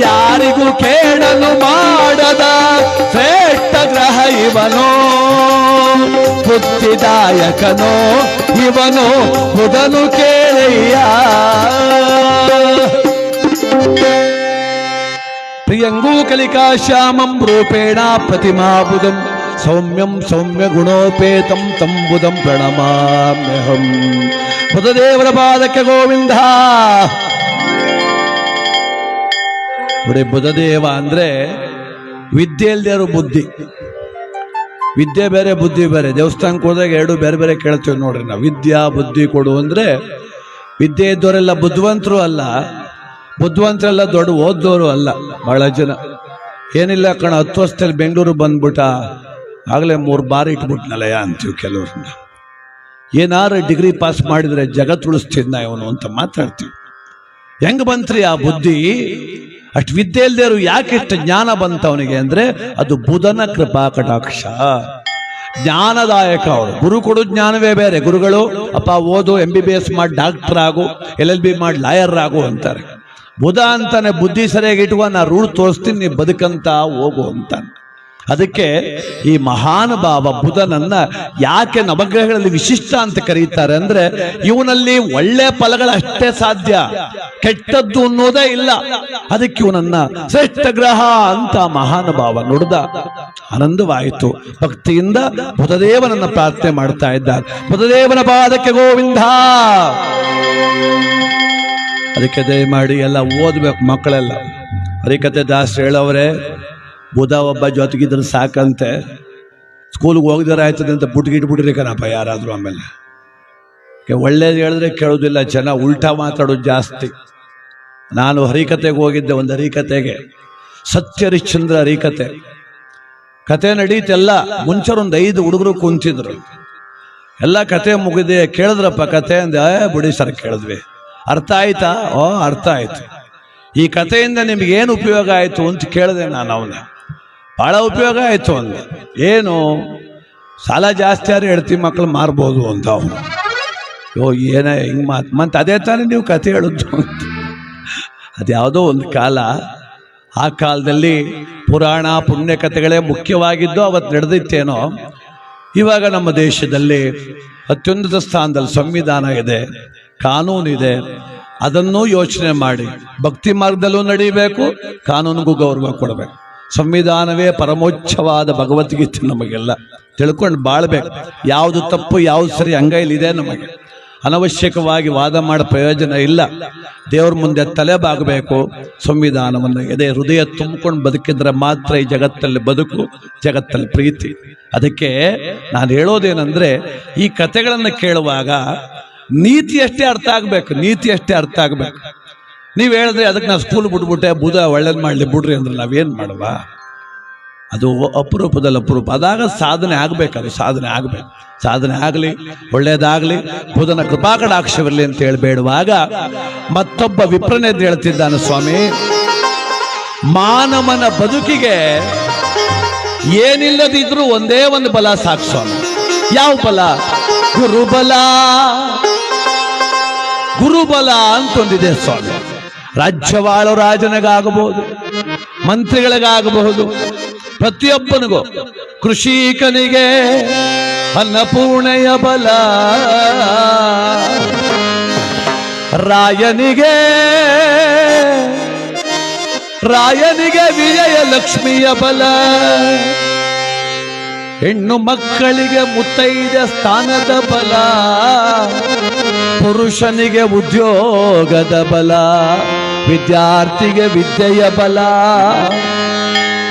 ಯಾರಿಗೂ ಕೇಳಲು ಮಾಡದ ಶ್ರೇಷ್ಠ ಗ್ರಹ ಇವನೋ. ಬುದ್ಧಿದಾಯಕನೋ ಇವನು ಬುಧನು ಕೇಳಯ್ಯ. ಪ್ರಿಯಂಗೂ ಕಲಿಕಾ ಶ್ಯಾಮಂ ರೂಪೇಣ ಪ್ರತಿಮಾ ಬುಧಂ ಸೌಮ್ಯಂ ಸೌಮ್ಯ ಗುಣೋಪೇತಂ ತಂ ಬುಧಂ ಪ್ರಣಮಾಮ್ಯಹಂ. ಬುಧದೇವರ ಪಾದಕ್ಕೆ ಗೋವಿಂದ. ನೋಡಿ, ಬುಧದೇವ ಅಂದ್ರೆ ವಿದ್ಯೆ ಇಲ್ದೇರು ಬುದ್ಧಿ. ವಿದ್ಯೆ ಬೇರೆ ಬುದ್ಧಿ ಬೇರೆ. ದೇವಸ್ಥಾನಕ್ಕೆ ಹೋದಾಗ ಎರಡು ಬೇರೆ ಬೇರೆ ಕೇಳ್ತೀವಿ ನೋಡ್ರಿ ನಾವು. ವಿದ್ಯಾ ಬುದ್ಧಿ ಕೊಡು ಅಂದ್ರೆ ವಿದ್ಯೆ ಇದ್ದವರೆಲ್ಲ ಬುದ್ಧಿವಂತರು ಅಲ್ಲ, ಬುದ್ಧಿವಂತರೆಲ್ಲ ದೊಡ್ಡ ಓದ್ದವರು ಅಲ್ಲ. ಬಹಳ ಜನ ಏನಿಲ್ಲ ಕಣ, 10 ವರ್ಷದಲ್ಲಿ ಬೆಂಗಳೂರು ಬಂದ್ಬಿಟ್ಟ, ಆಗಲೇ 3 ಬಾರಿ ಇಟ್ಬಿಟ್ನಲ್ಲಯ್ಯ ಅಂತೀವಿ ಕೆಲವ್ರನ್ನ. ಏನಾರು ಡಿಗ್ರಿ ಪಾಸ್ ಮಾಡಿದ್ರೆ ಜಗತ್ತು ಉಳಿಸ್ತಿದ್ನ ಇವನು ಅಂತ ಮಾತಾಡ್ತೀವಿ. ಹೆಂಗ್ ಬಂತ್ರಿ ಆ ಬುದ್ಧಿ? ಅಷ್ಟು ವಿದ್ಯೆ ಇಲ್ದೇರು ಯಾಕೆ ಇಷ್ಟು ಜ್ಞಾನ ಬಂತ ಅವನಿಗೆ ಅಂದ್ರೆ ಅದು ಬುಧನ ಕೃಪಾ ಕಟಾಕ್ಷ. ಜ್ಞಾನದಾಯಕ ಅವರು. ಗುರು ಕೊಡು ಜ್ಞಾನವೇ ಬೇರೆ. ಗುರುಗಳು ಅಪ್ಪ ಓದು, MBBS ಮಾಡಿ ಡಾಕ್ಟರ್ ಆಗು, LLB ಮಾಡಿ ಲಾಯರ್ ಆಗು ಅಂತಾರೆ. ಬುಧ ಅಂತಾನೆ ಬುದ್ಧಿ ಸರಿಯಾಗಿ ಇಟ್ಟುವ, ನಾ ರೂಢ್ ತೋರಿಸ್ತೀನಿ, ನೀ ಬದುಕಂತ ಹೋಗು ಅಂತಾನೆ. ಅದಕ್ಕೆ ಈ ಮಹಾನುಭಾವ ಬುಧನನ್ನ ಯಾಕೆ ನವಗ್ರಹಗಳಲ್ಲಿ ವಿಶಿಷ್ಟ ಅಂತ ಕರೀತಾರೆ ಅಂದ್ರೆ ಇವನಲ್ಲಿ ಒಳ್ಳೆ ಫಲಗಳಷ್ಟೇ ಸಾಧ್ಯ, ಕೆಟ್ಟದ್ದು ಅನ್ನೋದೇ ಇಲ್ಲ. ಅದಕ್ಕೆ ಇವನನ್ನ ಶ್ರೇಷ್ಠ ಗ್ರಹ ಅಂತ ಮಹಾನುಭಾವ ನುಡಿದ. ಆನಂದವಾಯಿತು. ಭಕ್ತಿಯಿಂದ ಬುಧದೇವನನ್ನ ಪ್ರಾರ್ಥನೆ ಮಾಡ್ತಾ ಇದ್ದಾರೆ. ಬುಧದೇವನ ಪಾದಕ್ಕೆ ಗೋವಿಂದ. ಅದಕ್ಕೆ ದಯಮಾಡಿ ಎಲ್ಲ ಓದ್ಬೇಕು ಮಕ್ಕಳೆಲ್ಲ. ಹರಿಕತೆ ದಾಸರು ಹೇಳವ್ರೆ, ಬುಧ ಒಬ್ಬ ಜೊತೆಗಿದ್ರೆ ಸಾಕಂತೆ, ಸ್ಕೂಲ್ಗೆ ಹೋಗಿದಾರೆ ಆಯ್ತದೆ ಅಂತ ಬುಟ್ಗಿಟ್ಬಿಟ್ರಿ ಕಣಪ್ಪ ಯಾರಾದರೂ. ಆಮೇಲೆ ಒಳ್ಳೇದು ಹೇಳಿದ್ರೆ ಕೇಳೋದಿಲ್ಲ ಜನ, ಉಲ್ಟಾ ಮಾತಾಡೋದು ಜಾಸ್ತಿ. ನಾನು ಹರಿಕತೆಗೆ ಹೋಗಿದ್ದೆ, ಒಂದು ಹರಿಕತೆಗೆ, ಸತ್ಯಹರಿಶ್ಚಂದ್ರ ಹರಿಕತೆ. ಕತೆ ನಡೀತೆಲ್ಲ. ಮುಂಚರೊಂದು 5 ಹುಡುಗರು ಕುಂತಿದ್ರು. ಎಲ್ಲ ಕತೆ ಮುಗಿದೆ. ಕೇಳಿದ್ರಪ್ಪ ಕತೆ ಅಂದೆ. ಬಿಡಿ ಸರ್ ಕೇಳಿದ್ವಿ. ಅರ್ಥ ಆಯ್ತಾ? ಅರ್ಥ ಆಯ್ತು. ಈ ಕಥೆಯಿಂದ ನಿಮ್ಗೇನು ಉಪಯೋಗ ಆಯಿತು ಅಂತ ಕೇಳಿದೆ ನಾನು ಅವನ್ನ. ಭಾಳ ಉಪಯೋಗ ಆಯಿತು ಅಂದೆ. ಏನು? ಸಾಲ ಜಾಸ್ತಿ ಆದ್ರೆ ಹೆಂಡತಿ ಮಕ್ಕಳು ಮಾರ್ಬೋದು ಅಂತ ಅವನು. ಏನ ಹಿಂಗೆ ಮತ್ತೆ ಅದೇ ತಾನೇ ನೀವು ಕತೆ ಹೇಳುದು ಅಂತ. ಅದ್ಯಾವುದೋ ಒಂದು ಕಾಲ, ಆ ಕಾಲದಲ್ಲಿ ಪುರಾಣ ಪುಣ್ಯ ಕಥೆಗಳೇ ಮುಖ್ಯವಾಗಿದ್ದು, ಅವತ್ತು ನಡೆದಿತ್ತೇನೋ. ಇವಾಗ ನಮ್ಮ ದೇಶದಲ್ಲಿ ಅತ್ಯುನ್ನತ ಸ್ಥಾನದಲ್ಲಿ ಸಂವಿಧಾನ ಇದೆ, ಕಾನೂನಿದೆ. ಅದನ್ನು ಯೋಚನೆ ಮಾಡಿ ಭಕ್ತಿ ಮಾರ್ಗದಲ್ಲೂ ನಡೀಬೇಕು, ಕಾನೂನಿಗೂ ಗೌರವ ಕೊಡಬೇಕು. ಸಂವಿಧಾನವೇ ಪರಮೋಚ್ಛವಾದ ಭಗವದ್ಗೀತೆ. ನಮಗೆಲ್ಲ ತಿಳ್ಕೊಂಡು ಬಾಳ್ಬೇಕು. ಯಾವುದು ತಪ್ಪು ಯಾವುದು ಸರಿ ಅಂಗೈಲಿದೆ ನಮಗೆ. ಅನವಶ್ಯಕವಾಗಿ ವಾದ ಮಾಡೋ ಪ್ರಯೋಜನ ಇಲ್ಲ. ದೇವ್ರ ಮುಂದೆ ತಲೆ ಬಾಗಬೇಕು. ಸಂವಿಧಾನವನ್ನು ಎದೆ ಹೃದಯ ತುಂಬಿಕೊಂಡು ಬದುಕಿದ್ರೆ ಮಾತ್ರ ಈ ಜಗತ್ತಲ್ಲಿ ಬದುಕು, ಜಗತ್ತಲ್ಲಿ ಪ್ರೀತಿ. ಅದಕ್ಕೆ ನಾನು ಹೇಳೋದೇನೆಂದ್ರೆ, ಈ ಕಥೆಗಳನ್ನು ಕೇಳುವಾಗ ನೀತಿ ಅಷ್ಟೇ ಅರ್ಥ ಆಗ್ಬೇಕು. ನೀತಿ ಅಷ್ಟೇ ಅರ್ಥ ಆಗ್ಬೇಕು. ನೀವು ಹೇಳಿದ್ರೆ ಅದಕ್ಕೆ ನಾನು ಸ್ಕೂಲ್ ಬಿಟ್ಬಿಟ್ಟೆ, ಬುಧ ಒಳ್ಳೇದು ಮಾಡಲಿ ಬಿಡ್ರಿ ಅಂದ್ರೆ ನಾವೇನು ಮಾಡುವ? ಅದು ಅಪರೂಪದಲ್ಲಿ ಅಪರೂಪ. ಅದಾಗ ಸಾಧನೆ ಆಗ್ಬೇಕು. ಅದು ಸಾಧನೆ ಆಗ್ಬೇಕು. ಸಾಧನೆ ಆಗಲಿ, ಒಳ್ಳೇದಾಗಲಿ, ಬುಧನ ಕೃಪಾಕಟಾಕ್ಷವಿರಲಿ ಅಂತ ಹೇಳಬೇಡುವಾಗ ಮತ್ತೊಬ್ಬ ವಿಪ್ರನೆದ್ದು ಹೇಳ್ತಿದ್ದಾನೆ, ಸ್ವಾಮಿ, ಮಾನವನ ಬದುಕಿಗೆ ಏನಿಲ್ಲದಿದ್ರೂ ಒಂದೇ ಒಂದು ಬಲ ಸಾಕು ಸ್ವಾಮಿ. ಯಾವ ಬಲ? ಗುರುಬಲ. ಗುರುಬಲ ಅಂತೊಂದಿದೆ ಸ್ವಾಮಿ. ರಾಜ್ಯವಾಳೋ ರಾಜನಿಗಾಗಬಹುದು, ಮಂತ್ರಿಗಳಿಗಾಗಬಹುದು, ಪ್ರತಿಯೊಬ್ಬನಿಗೂ. ಕೃಷಿಕನಿಗೆ ಅನ್ನಪೂರ್ಣೆಯ ಬಲ, ರಾಯನಿಗೆ ವಿಜಯ ಲಕ್ಷ್ಮಿಯ ಬಲ, ಹೆಣ್ಣು ಮಕ್ಕಳಿಗೆ ಮುತ್ತೈದ ಸ್ಥಾನದ ಬಲ, ಪುರುಷನಿಗೆ ಉದ್ಯೋಗದ ಬಲ, ವಿದ್ಯಾರ್ಥಿಗೆ ವಿದ್ಯೆಯ ಬಲ.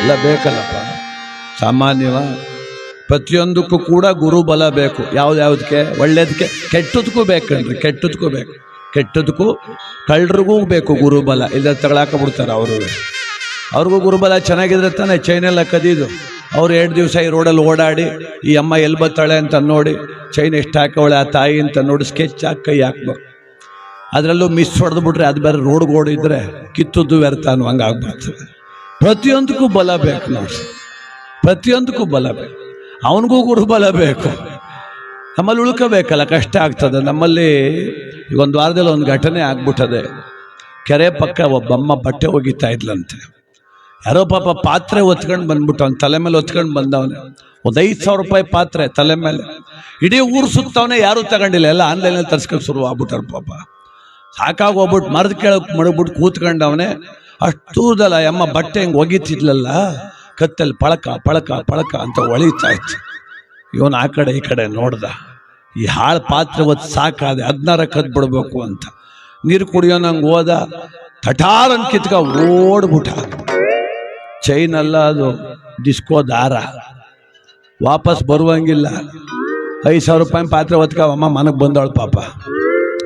ಎಲ್ಲ ಬೇಕಲ್ಲಪ್ಪ ಸಾಮಾನ್ಯವ. ಪ್ರತಿಯೊಂದಕ್ಕೂ ಕೂಡ ಗುರುಬಲ ಬೇಕು. ಯಾವ್ದಕ್ಕೆ? ಒಳ್ಳೇದಕ್ಕೆ, ಕೆಟ್ಟದಕ್ಕೂ ಬೇಕನ್ರಿ. ಕೆಟ್ಟದಕ್ಕೂ ಬೇಕು. ಕೆಟ್ಟದಕ್ಕೂ ಕಳ್ಳರಿಗೂ ಬೇಕು ಗುರುಬಲ. ಇಲ್ಲ ತಗೊಳಕ ಬಿಡ್ತಾರೆ ಅವ್ರಿಗೂ ಗುರುಬಲ ಚೆನ್ನಾಗಿದ್ರೆ ತಾನೇ ಚೈನೆಲ್ಲ ಕದೀದು. ಅವ್ರು 2 ದಿವಸ ಈ ರೋಡಲ್ಲಿ ಓಡಾಡಿ ಈ ಅಮ್ಮ ಎಲ್ಲಿ ಬರ್ತಾಳೆ ಅಂತ ನೋಡಿ, ಚೈನ್ ಎಷ್ಟು ಹಾಕವಳೆ ಆ ತಾಯಿ ಅಂತ ನೋಡಿ ಸ್ಕೆಚ್ ಹಾಕಿ ಕೈ ಹಾಕ್ಬೇಕು. ಅದರಲ್ಲೂ ಮಿಸ್ ಹೊಡೆದು ಬಿಟ್ರೆ ಅದು ಬೇರೆ ರೋಡ್ಗೆ ಓಡಿದ್ರೆ ಕಿತ್ತದ್ದು ವ್ಯರ್ಥ ಅನ್ನೋ ಹಂಗೆ ಆಗ್ಬಿಡ್ತದೆ. ಪ್ರತಿಯೊಂದಕ್ಕೂ ಬಲ ಬೇಕು ನೋಡಿ, ಪ್ರತಿಯೊಂದಕ್ಕೂ ಬಲ ಬೇಕು. ಅವನಿಗೂ ಗುರುಬಲ ಬೇಕು. ನಮ್ಮಲ್ಲಿ ಉಳ್ಕೋಬೇಕಲ್ಲ, ಕಷ್ಟ ಆಗ್ತದೆ. ನಮ್ಮಲ್ಲಿ ಈಗ 1 ವಾರದಲ್ಲಿ ಒಂದು ಘಟನೆ ಆಗ್ಬಿಟ್ಟದೆ. ಕೆರೆ ಪಕ್ಕ ಒಬ್ಬಮ್ಮ ಬಟ್ಟೆ ಒಗಿತಾ ಇದ್ಲಂತೆ. ಯಾರೋ ಪಾಪ ಪಾತ್ರೆ ಒತ್ಕೊಂಡು ಬಂದ್ಬಿಟ್ಟು ಅವ್ನ ತಲೆ ಮೇಲೆ ಒತ್ಕೊಂಡು ಬಂದವನೆ. ಒಂದು 5,000 ರೂಪಾಯಿ ಪಾತ್ರೆ ತಲೆ ಮೇಲೆ. ಇಡೀ ಊರು ಸುತ್ತವನೇ, ಯಾರೂ ತಗೊಂಡಿಲ್ಲ, ಎಲ್ಲ ಆನ್ಲೈನಲ್ಲಿ ತರ್ಸ್ಕೊಂಡು ಶುರು ಆಗ್ಬಿಟ್ಟಾರ ಪಾಪ. ಸಾಕಾಗಿ ಹೋಗ್ಬಿಟ್ಟು ಮರದ ಕೆಳಗೆ ಮಡಗ್ಬಿಟ್ಟು ಕೂತ್ಕೊಂಡವನೇ. ಅಷ್ಟೂದಲ್ಲ ಅಮ್ಮ ಬಟ್ಟೆ ಹಿಂಗೆ ಒಗಿತಿದ್ಲಲ್ಲ, ಕತ್ತಲ್ಲಿ ಪಳಕ ಪಳಕ ಪಳಕ ಅಂತ ಒಳಿತಾ ಇತ್ತು. ಇವನು ಆ ಕಡೆ ಈ ಕಡೆ ನೋಡ್ದ, ಈ ಹಾಳು ಪಾತ್ರೆ ಒತ್ತು ಸಾಕಾದೆ, 16 ಕದ್ದು ಬಿಡ್ಬೇಕು ಅಂತ. ನೀರು ಕುಡಿಯೋ ನಂಗೆ ಹೋದ, ತಟಾರನ್ ಕಿತ್ಕ ಓಡ್ಬಿಟ್ಟ. ಚೈನ್ ಅಲ್ಲ ಅದು, ಡಿಸ್ಕೋ ದಾರ. ವಾಪಸ್ ಬರುವಂಗಿಲ್ಲ. 5,000 ರೂಪಾಯಿ ಪಾತ್ರೆ ಒತ್ಕ ಅಮ್ಮ ಮನಗೆ ಬಂದವಳು ಪಾಪ.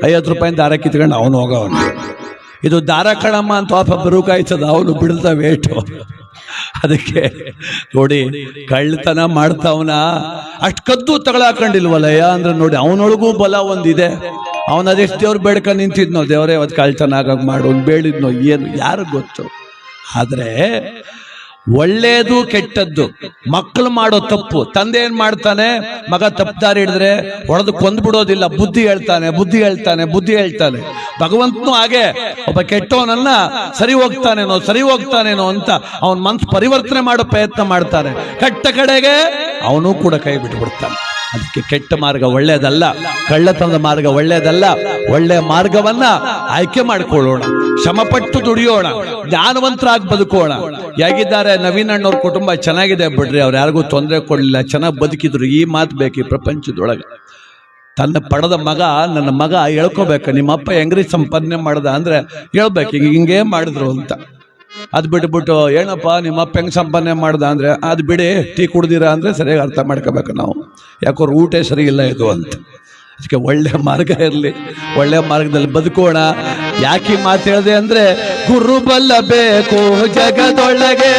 50 ರೂಪಾಯಿ ದಾರ ಕಿತ್ಕೊಂಡು ಅವನು ಹೋಗವನು. ಇದು ದಾರ ಕಣಮ್ಮ ಅಂತ ಪಾಪ ಬರುಕಾಯ್ತದ, ಅವನು ಬಿಡ್ದ ವೇಟು. ಅದಕ್ಕೆ ನೋಡಿ, ಕಳ್ಳತನ ಮಾಡ್ತಾವನ ಅಷ್ಟು ಕದ್ದು ತಗೊಳಾಕೊಂಡಿಲ್ವಲ್ಲಯ್ಯ ಅಂದ್ರೆ ನೋಡಿ, ಅವನೊಳಗೂ ಬಲ ಒಂದಿದೆ. ಅವನ ಅದೆಷ್ಟು ದೇವ್ರು ಬೇಡ್ಕ ನಿಂತಿದ್ನೋ, ದೇವರೇ ಅವತ್ತು ಕಳ್ಳತನ ಆಗಾಗ ಮಾಡು ಒಂದು ಬೇಡಿದ್ನೋ, ಏನು ಯಾರು ಗೊತ್ತು. ಆದರೆ ಒಳ್ಳೇದು ಕೆಟ್ಟದ್ದು ಮಕ್ಕಳು ಮಾಡೋ ತಪ್ಪು. ತಂದೆ ಏನ್ ಮಾಡ್ತಾನೆ, ಮಗ ತಪ್ಪುದಾರಿ ಹಿಡಿದ್ರೆ ಹೊಡೆದು ಕೊಂದ್ಬಿಡೋದಿಲ್ಲ, ಬುದ್ಧಿ ಹೇಳ್ತಾನೆ ಬುದ್ಧಿ ಹೇಳ್ತಾನೆ ಬುದ್ಧಿ ಹೇಳ್ತಾನೆ. ಭಗವಂತನು ಹಾಗೆ ಒಬ್ಬ ಕೆಟ್ಟವನನ್ನ ಸರಿ ಹೋಗ್ತಾನೇನೋ ಅಂತ ಅವನ ಮನಸ್ಸು ಪರಿವರ್ತನೆ ಮಾಡೋ ಪ್ರಯತ್ನ ಮಾಡ್ತಾನೆ. ಕೆಟ್ಟ ಕಡೆಗೆ ಅವನು ಕೂಡ ಕೈ ಬಿಟ್ಬಿಡ್ತಾನೆ. ಅದಕ್ಕೆ ಕೆಟ್ಟ ಮಾರ್ಗ ಒಳ್ಳೆಯದಲ್ಲ, ಕಳ್ಳತನದ ಮಾರ್ಗ ಒಳ್ಳೆಯದಲ್ಲ. ಒಳ್ಳೆಯ ಮಾರ್ಗವನ್ನ ಆಯ್ಕೆ ಮಾಡಿಕೊಳ್ಳೋಣ, ಶ್ರಮಪಟ್ಟು ದುಡಿಯೋಣ, ಜ್ಞಾನವಂತರಾಗಿ ಬದುಕೋಣ. ಹೇಗಿದ್ದಾರೆ ನವೀನ್ ಅಣ್ಣವ್ರ ಕುಟುಂಬ? ಚೆನ್ನಾಗಿದೆ ಬಿಡ್ರಿ, ಅವ್ರು ಯಾರಿಗೂ ತೊಂದರೆ ಕೊಡಲಿಲ್ಲ, ಚೆನ್ನಾಗಿ ಬದುಕಿದ್ರು. ಈ ಮಾತು ಬೇಕು ಈ ಪ್ರಪಂಚದೊಳಗೆ. ತನ್ನ ಪಡೆದ ಮಗ, ನನ್ನ ಮಗ ಹೇಳ್ಕೋಬೇಕು, ನಿಮ್ಮಪ್ಪ ಹೆಂಗ್ರಿ ಸಂಪಾದನೆ ಮಾಡ್ದ ಅಂದ್ರೆ ಹೇಳ್ಬೇಕು, ಹಿಂಗೆ ಮಾಡಿದ್ರು ಅಂತ. ಅದು ಬಿಟ್ಬಿಟ್ಟು ಏನಪ್ಪ ನಿಮ್ಮಪ್ಪ ಹೆಂಗೆ ಸಂಪಾದನೆ ಮಾಡ್ದ ಅಂದರೆ ಅದು ಬಿಡಿ, ಟೀ ಕುಡ್ದಿರ ಅಂದರೆ ಸರಿಯಾಗಿ ಅರ್ಥ ಮಾಡ್ಕೋಬೇಕು ನಾವು, ಯಾಕೋ ರೂಟೇ ಸರಿ ಇಲ್ಲ ಇದು ಅಂತ. ಅದಕ್ಕೆ ಒಳ್ಳೆ ಮಾರ್ಗ ಇರಲಿ, ಒಳ್ಳೆ ಮಾರ್ಗದಲ್ಲಿ ಬದುಕೋಣ. ಯಾಕೆ ಮಾತು ಹೇಳಿದೆ ಅಂದರೆ, ಗುರುಬಲ ಬೇಕು ಜಗದೊಳಗೆ,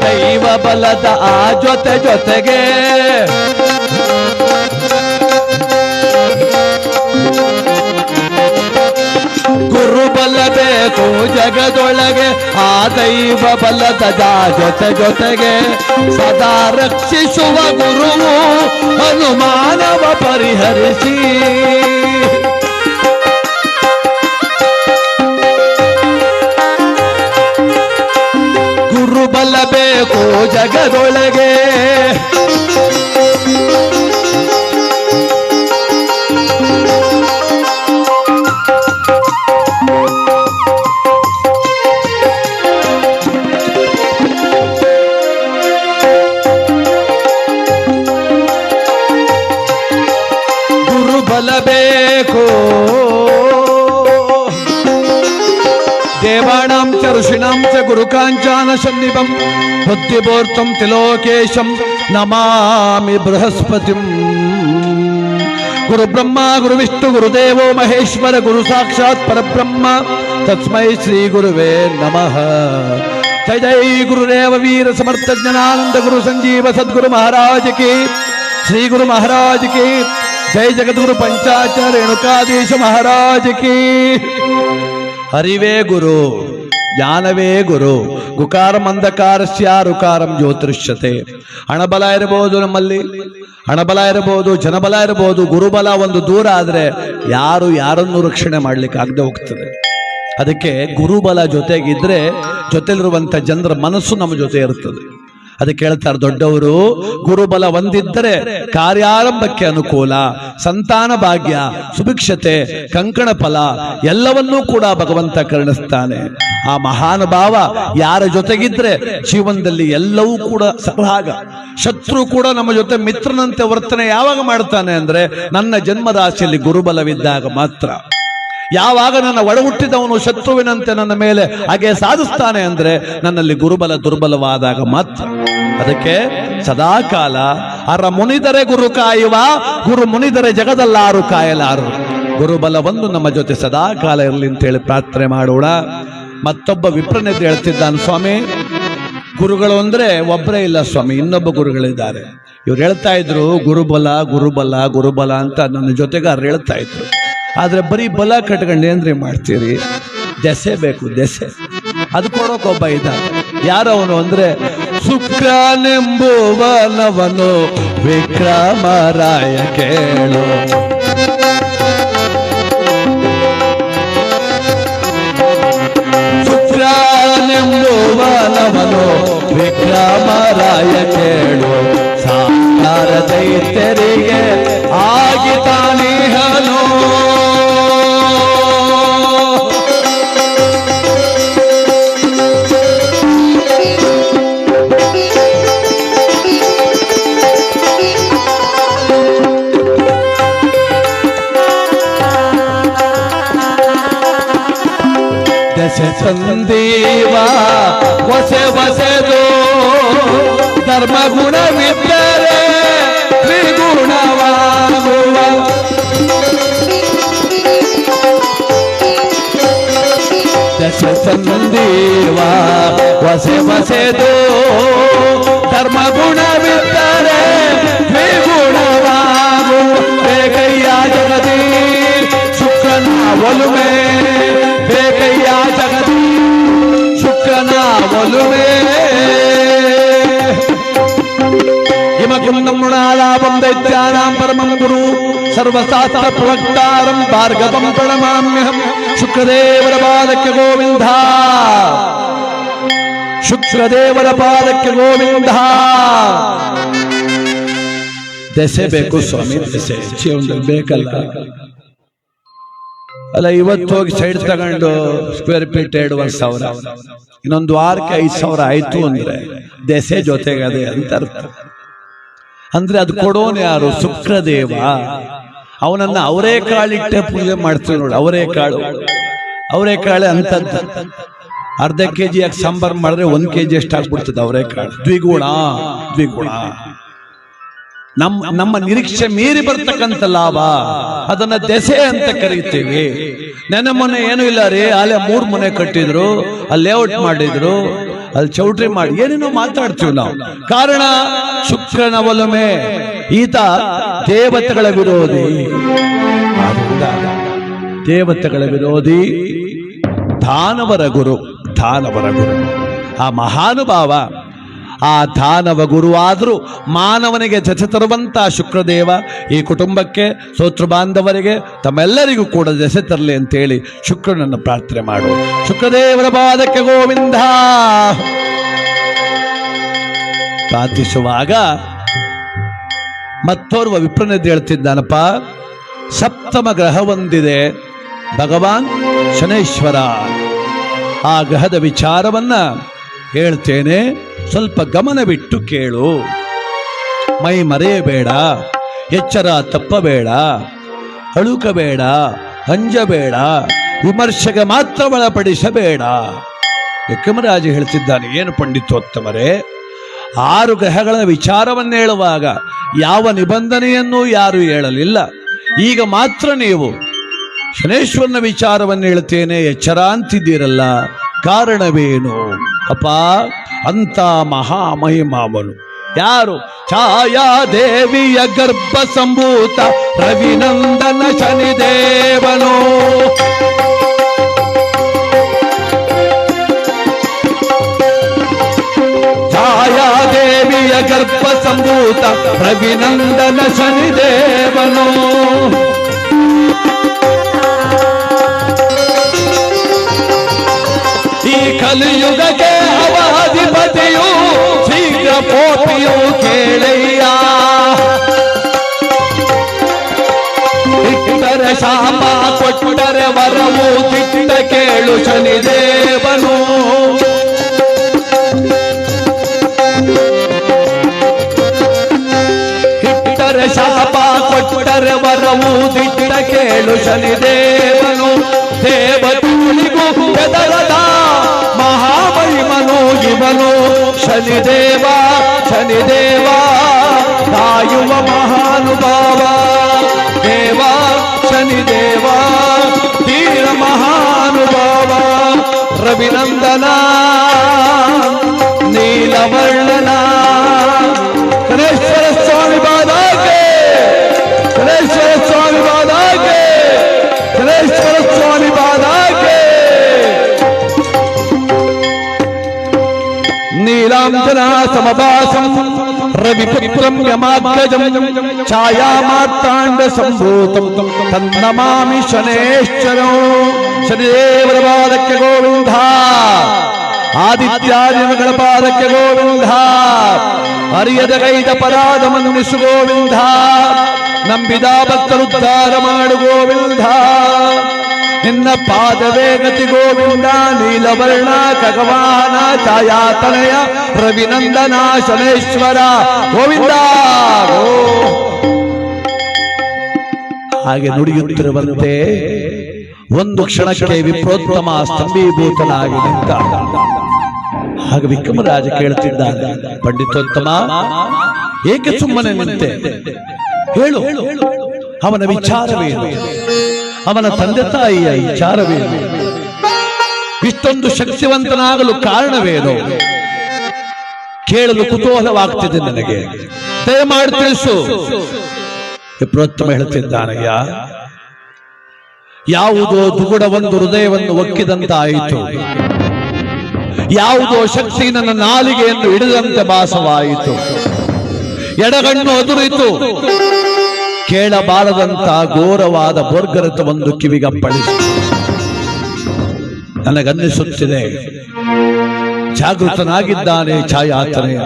ದೈವ ಬಲದ ಆ ಜೊತೆಗೆ. ಗುರುಬಲ ಬೇಕು ಜಗದೊಳಗೆ, ಆ ದೈವ ಬಲದ ಜೊತೆಗೆ. ಸದಾ ರಕ್ಷಿಸುವ ಗುರುವು ಅನುಮಾನವ ಪರಿಹರಿಸಿ. ಗುರುಬಲ ಬೇಕು ಜಗದೊಳಗೆ, ಬೇಕು. ದೇವಾನಾಂ ಚ ಋಷೀಣಾಂ ಚ ಗುರುಕಾಂಚಾನ ಸನ್ನಿಭಂ ಬುದ್ಧಿಪೂರ್ತಂ ತ್ರಿಲೋಕೇಶಂ ನಮಾಮಿ ಬೃಹಸ್ಪತಿಂ. ಗುರು ಬ್ರಹ್ಮ ಗುರು ವಿಷ್ಣು ಗುರುದೇವೋ ಮಹೇಶ್ವರ ಗುರು ಸಾಕ್ಷಾತ್ ಪರಬ್ರಹ್ಮ ತಸ್ಮೈ ಶ್ರೀ ಗುರುವೇ ನಮಃ. ಜಯ ಜೈ ಗುರುದೇವ ವೀರ ಸಮರ್ಥ ಜ್ಞಾನಾನಂದ ಗುರು ಸಂಜೀವ ಸದ್ಗುರು ಮಹಾರಾಜ್ ಕಿ, ಶ್ರೀ ಗುರು ಮಹಾರಾಜ್ ಕಿ ಜೈ. ಜಗದ್ಗುರು ಪಂಚಾಚಾರ್ಯ ರೇಣುಕಾಧೀಶ ಮಹಾರಾಜ್ ಕಿ. ಹರಿವೇ ಗುರು, ಜ್ಞಾನವೇ ಗುರು. ಗುಕಾರಂ ಅಂಧಕಾರಸ್ಯ ರುಕಾರಂ ಜ್ಯೋತಿಷ್ಯತೆ. ಹಣಬಲ ಇರಬಹುದು, ನಮ್ಮಲ್ಲಿ ಹಣಬಲ ಇರಬಹುದು, ಜನಬಲ ಇರಬಹುದು, ಗುರುಬಲ ಒಂದು ದೂರ ಆದರೆ ಯಾರನ್ನು ರಕ್ಷಣೆ ಮಾಡ್ಲಿಕ್ಕೆ ಆಗದೆ ಹೋಗ್ತದೆ. ಅದಕ್ಕೆ ಗುರುಬಲ ಜೊತೆಗಿದ್ರೆ ಜೊತೆಲಿರುವಂಥ ಜನರ ಮನಸ್ಸು ನಮ್ಮ ಜೊತೆ ಇರ್ತದೆ. ಅದಕ್ಕೆ ಹೇಳ್ತಾರೆ ದೊಡ್ಡವರು, ಗುರುಬಲ ಒಂದಿದ್ದರೆ ಕಾರ್ಯಾರಂಭಕ್ಕೆ ಅನುಕೂಲ, ಸಂತಾನ ಭಾಗ್ಯ, ಸುಭಿಕ್ಷತೆ, ಕಂಕಣ ಫಲ ಎಲ್ಲವನ್ನೂ ಕೂಡ ಭಗವಂತ ಕರುಣಿಸ್ತಾನೆ. ಆ ಮಹಾನುಭಾವ ಯಾರ ಜೊತೆಗಿದ್ರೆ ಜೀವನದಲ್ಲಿ ಎಲ್ಲವೂ ಕೂಡ ಸರಾಗ. ಶತ್ರು ಕೂಡ ನಮ್ಮ ಜೊತೆ ಮಿತ್ರನಂತೆ ವರ್ತನೆ ಯಾವಾಗ ಮಾಡ್ತಾನೆ ಅಂದ್ರೆ ನನ್ನ ಜನ್ಮರಾಶಿಯಲ್ಲಿ ಗುರುಬಲವಿದ್ದಾಗ ಮಾತ್ರ. ಯಾವಾಗ ನನ್ನ ಒಡ ಹುಟ್ಟಿದವನು ಶತ್ರುವಿನಂತೆ ನನ್ನ ಮೇಲೆ ಹಾಗೆ ಸಾಧಿಸ್ತಾನೆ ಅಂದ್ರೆ ನನ್ನಲ್ಲಿ ಗುರುಬಲ ದುರ್ಬಲವಾದಾಗ ಮಾತ್ರ. ಅದಕ್ಕೆ ಸದಾ ಕಾಲ ಅರ ಮುನಿದರೆ ಗುರು ಕಾಯುವ, ಗುರು ಮುನಿದರೆ ಜಗದಲ್ಲಾರು ಕಾಯಲಾರು. ಗುರುಬಲ ಒಂದು ನಮ್ಮ ಜೊತೆ ಸದಾ ಕಾಲ ಇರಲಿ ಅಂತೇಳಿ ಪ್ರಾರ್ಥನೆ ಮಾಡೋಣ. ಮತ್ತೊಬ್ಬ ವಿಪ್ರನೆದ್ದು ಹೇಳ್ತಿದ್ದಾನೆ, ಸ್ವಾಮಿ ಗುರುಗಳು ಅಂದ್ರೆ ಒಬ್ಬರೇ ಇಲ್ಲ ಸ್ವಾಮಿ, ಇನ್ನೊಬ್ಬ ಗುರುಗಳಿದ್ದಾರೆ. ಇವ್ರು ಹೇಳ್ತಾ ಇದ್ರು ಗುರುಬಲ ಗುರುಬಲ ಗುರುಬಲ ಅಂತ ನನ್ನ ಜೊತೆಗಾರರು ಹೇಳ್ತಾ ಇದ್ರು. ಆದ್ರೆ ಬರೀ ಬಲ ಕಟ್ಕೊಂಡು ಏನ್ರಿ ಮಾಡ್ತೀರಿ? ದೆಸೆ ಬೇಕು, ದೆಸೆ. ಅದು ಕೊಡೋಕೊಬ್ಬ ಇದ್ದಾನೆ. ಯಾರವನು ಅಂದ್ರೆ ಶುಕ್ರನೆಂಬುವನವನು ವಿಕ್ರಮರಾಯ ಕೇಳು. ಶುಕ್ರನೆಂಬುವನವನು ವಿಕ್ರಮರಾಯ ಕೇಳು. ಸಾಕಾರ ದೈತ್ಯರಿಗೆ ಆಗಿತಾನಿಹನು. ಸಂದೀವ ಹೊಸೆ ಹೊಸೆದು ಧರ್ಮ ಗುಣವಿದ್ದರೆ ತ್ರಿಗುಣವಾಗುವ. ದಶ ಸಂದೀವ ಹೊಸೆ ಹೊಸೆದು ಧರ್ಮ ಗುಣವಿದ್ದರೆ ತ್ರಿಗುಣವಾಗುವ. ಬೇಕಯ್ಯ ಜಗದಿ ಶುಕ್ರನ ಒಲುಮೆ, ಬೇಕಯ್ಯ ಜಗದಿ ಶುಕ್ರನ ಒಲುಮೆ. ಹಿಮಗುಣಾಲಾಭಂ ದೈತ್ಯಾನಾಂ ಪರಮಂ ಗುರು ಸರ್ವಶಾಸ್ತ್ರ ಪ್ರವಕ್ತಾರಂ ಭಾರ್ಗವಂ ಪ್ರಣಮಾಮ್ಯಹಂ. ಶುಕ್ರದೇವರ ಪಾದಕ್ಕೆ ಗೋವಿಂದ, ಶುಕ್ರದೇವರ ಪಾದಕ್ಕೆ ಗೋವಿಂದ. ದೆಸೆ ಬೇಕು ಸ್ವಾಮಿ, ದೆಸೆ ಜೀವನದಲ್ಲಿ ಬೇಕಲ್ಲ. ಅಲ್ಲ, ಇವತ್ತು ಹೋಗಿ ಸೈಡ್ ತಗೊಂಡು ಸ್ಕ್ವೇರ್ ಫೀಟ್ 2,000, ಇನ್ನೊಂದು ವಾರಕ್ಕೆ 5,000 ಆಯ್ತು ಅಂದ್ರೆ ದೆಸೆ ಜೊತೆಗೆ ಅದೇ ಅಂತ ಅರ್ಥ. ಅಂದ್ರೆ ಅದು ಕೊಡೋನು ಯಾರು? ಶುಕ್ರದೇವ. ಅವನನ್ನ ಅವರೇ ಕಾಳಿಟ್ಟೆ ಪೂಜೆ ಮಾಡ್ತೀವಿ ನೋಡಿ. ಅವರೇ ಕಾಳು ಅಂತಂತ ಅರ್ಧ ಕೆಜಿ ಯಾಕೆ ಸಾಂಬಾರ್ ಮಾಡಿದ್ರೆ 1 kg ಎಷ್ಟು ಆಗ್ಬಿಡ್ತದೆ ಅವರೇ ಕಾಳು. ದ್ವಿಗುಣ. ನಮ್ಮ ನಿರೀಕ್ಷೆ ಮೀರಿ ಬರ್ತಕ್ಕಂಥ ಲಾಭ, ಅದನ್ನ ದೆಸೆ ಅಂತ ಕರೀತೀವಿ. ನೆನೆ ಮೊನ್ನೆ ಏನು ಇಲ್ಲ ರೀ, ಅಲ್ಲೇ 3 ಮನೆ ಕಟ್ಟಿದ್ರು, ಅಲ್ಲಿ ಲೇಔಟ್ ಮಾಡಿದ್ರು, ಅಲ್ಲಿ ಚೌಟ್ರಿ ಮಾಡಿ ಏನೇನೋ ಮಾತಾಡ್ತೀವಿ ನಾವು. ಕಾರಣ ಶುಕ್ರನ ಒಲುಮೆ. ಈತ ದೇವತೆಗಳ ವಿರೋಧಿ. ದೇವತೆಗಳ ವಿರೋಧಿ, ದಾನವರ ಗುರು. ಆ ಮಹಾನುಭಾವ, ಆ ದಾನವ ಗುರುವಾದರೂ ಮಾನವನಿಗೆ ಜೊತೆ ತರುವಂತ ಶುಕ್ರದೇವ ಈ ಕುಟುಂಬಕ್ಕೆ, ಸೋತೃ ಬಾಂಧವರಿಗೆ, ತಮ್ಮೆಲ್ಲರಿಗೂ ಕೂಡ ದೆಸೆ ತರಲಿ ಅಂತೇಳಿ ಶುಕ್ರನನ್ನು ಪ್ರಾರ್ಥನೆ ಮಾಡು. ಶುಕ್ರದೇವರ ಪಾದಕ್ಕೆ ಗೋವಿಂದ. ಪ್ರಾರ್ಥಿಸುವಾಗ ಮತ್ತೋರ್ವ ವಿಪ್ರನಿದ್ದು ಹೇಳ್ತಿದ್ದಾನಪ್ಪ, ಸಪ್ತಮ ಗ್ರಹ ಒಂದಿದೆ, ಭಗವಾನ್ ಶನೇಶ್ವರ. ಆ ಗ್ರಹದ ವಿಚಾರವನ್ನ ಹೇಳ್ತೇನೆ, ಸ್ವಲ್ಪ ಗಮನವಿಟ್ಟು ಕೇಳು. ಮೈ ಮರೆಯಬೇಡ, ಎಚ್ಚರ ತಪ್ಪಬೇಡ, ಅಳುಕಬೇಡ, ಅಂಜಬೇಡ, ವಿಮರ್ಶೆಗೆ ಮಾತ್ರ ಒಳಪಡಿಸಬೇಡ. ಯಮರಾಜ ಹೇಳ್ತಿದ್ದಾನೆ, ಏನು ಪಂಡಿತೋತ್ತಮರೇ, 6 ಗ್ರಹಗಳ ವಿಚಾರವನ್ನು ಹೇಳುವಾಗ ಯಾವ ನಿಬಂಧನೆಯನ್ನೂ ಯಾರು ಹೇಳಲಿಲ್ಲ. ಈಗ ಮಾತ್ರ ನೀವು ಶನೇಶ್ವರನ ವಿಚಾರವನ್ನು ಹೇಳ್ತೇನೆ, ಎಚ್ಚರ ಅಂತಿದ್ದೀರಲ್ಲ, ಕಾರಣವೇನು? ಅಪ್ಪ, ಅಂತ ಮಹಾಮಹಿಮಾವನು ಯಾರು? ಛಾಯಾದೇವಿಯ ಗರ್ಭ ಸಂಭೂತ ರವಿನಂದನ ಶನಿದೇವನು. ಛಾಯಾದೇವಿಯ ಗರ್ಭ ಸಂಭೂತ ರವಿನಂದನ ಶನಿದೇವನು. ಈ ಕಲಿಯುಗಕ್ಕೆ ಅವಾಧಿಪತಿಯು ಶೀಘ್ರ ಪೋಪಿಯು ಕೇಳಯ್ಯ. ಇಟ್ಟರೆ ಶಾಪ ಕೊಟ್ಟರೆ ವರವು ತಿಟ್ಟ ಕೇಳು ಶನಿದೇವನು. ಇಟ್ಟರೆ ಶಾಪ ಕೊಟ್ಟರೆ ವರವು ತಿಟ್ಟ ಕೇಳು ಶನಿದೇವನು. ದೇವತೆಗಳಿಗೂ ಬೆದರದ ಮಹಾಮಹಿಮನು ಇವನು ಶನಿದೇವ. ಶನಿದೇವ ಕಾಯುವ ಮಹಾನುಭಾವ ದೇವ. ಶನಿದೇವ ತೀರ ಮಹಾನುಭಾವ. ರವಿನಂದನ ನೀಲ ನೀಲವರ್ಣನ ಗಣೇಶ್ವರ ಸ್ವಾಮಿ ಬಾದಾಗೆ, ಗಣೇಶ್ವರ ಸ್ವಾಮಿ ಬಾದಾಗೆ, ಗಣೇಶ್ವರ ಸ್ವಾಮಿ ಬಾದಾಗೆ. ನೀಲಾಂಜನ ಸಮಭಾಸಂ ರವಿಪುತ್ರಂ ಯಮಾಗ್ರಜಂ ಛಾಯಾಮಾರ್ತಾಂಡ ಸಂಭೂತಂ ತನ್ನಮಾಮಿ ಶನೇಶ್ವರೋ. ಶನಿದೇವರ ಪಾದಕ್ಕೆ ಗೋವಿಂದ, ಆದಿತ್ಯಾದಿಗಳ ಪಾದಕ್ಕೆ ಗೋವಿಂದ, ಅರಿಯದ ಕೈದ ಪರಾಧ ಮನ್ನಿಸು ಗೋವಿಂದ, ನಂಬಿದ ಭಕ್ತರುದ್ಧಾರ ಮಾಡು ಗೋವಿಂದ. ನಿನ್ನ ಪಾದವೇ ಗತಿ ಗೋವಿಂದ. ನೀಲವರ್ಣ ಖಗವಾಹನ ಛಾಯಾತನಯ ರವಿನಂದನ ಶನೇಶ್ವರ ಗೋವಿಂದ. ಹಾಗೆ ನುಡಿಯುತ್ತಿರುವಂತೆ ಒಂದು ಕ್ಷಣಕ್ಕೆ ವಿಪ್ರೋತ್ತಮ ಸ್ತಂಭೀಭೂತನಾಗಿ ನಿಂತ. ಹಾಗೆ ವಿಕ್ರಮರಾಜ ಕೇಳುತ್ತಿದ್ದಾನೆ, ಪಂಡಿತೋತ್ತಮ ಏಕೆ ಸುಮ್ಮನೆ ನಿಂತೆ? ಹೇಳು, ಅವನ ವಿಚಾರವೇನು? ಅವನ ತಂದೆ ತಾಯಿಯ ವಿಚಾರವೇನು? ಇಷ್ಟೊಂದು ಶಕ್ತಿವಂತನಾಗಲು ಕಾರಣವೇನು? ಕೇಳಲು ಕುತೂಹಲವಾಗ್ತಿದೆ ನನಗೆ, ದಯಮಾಡಿ ತಿಳಿಸು. ವಿಪ್ರೋತ್ತಮ ಹೇಳುತ್ತಿದ್ದಾನಯ್ಯ, ಯಾವುದೋ ದುಗುಡ ಒಂದು ಹೃದಯವನ್ನು ಒಕ್ಕಿದಂತಾಯಿತು, ಯಾವುದೋ ಶಕ್ತಿ ನನ್ನ ನಾಲಿಗೆಯನ್ನು ಹಿಡಿದಂತೆ ಭಾಸವಾಯಿತು, ಎಡಗಣ್ಣು ಅದುರಿತು, ಕೇಳಬಾರದಂತ ಘೋರವಾದ ಬೋರ್ಗರತ ಒಂದು ಕಿವಿಗಪ್ಪಳಿಸಿ. ನನಗನ್ನಿಸುತ್ತಿದೆ ಜಾಗೃತನಾಗಿದ್ದಾನೆ ಛಾಯಾತನೆಯ.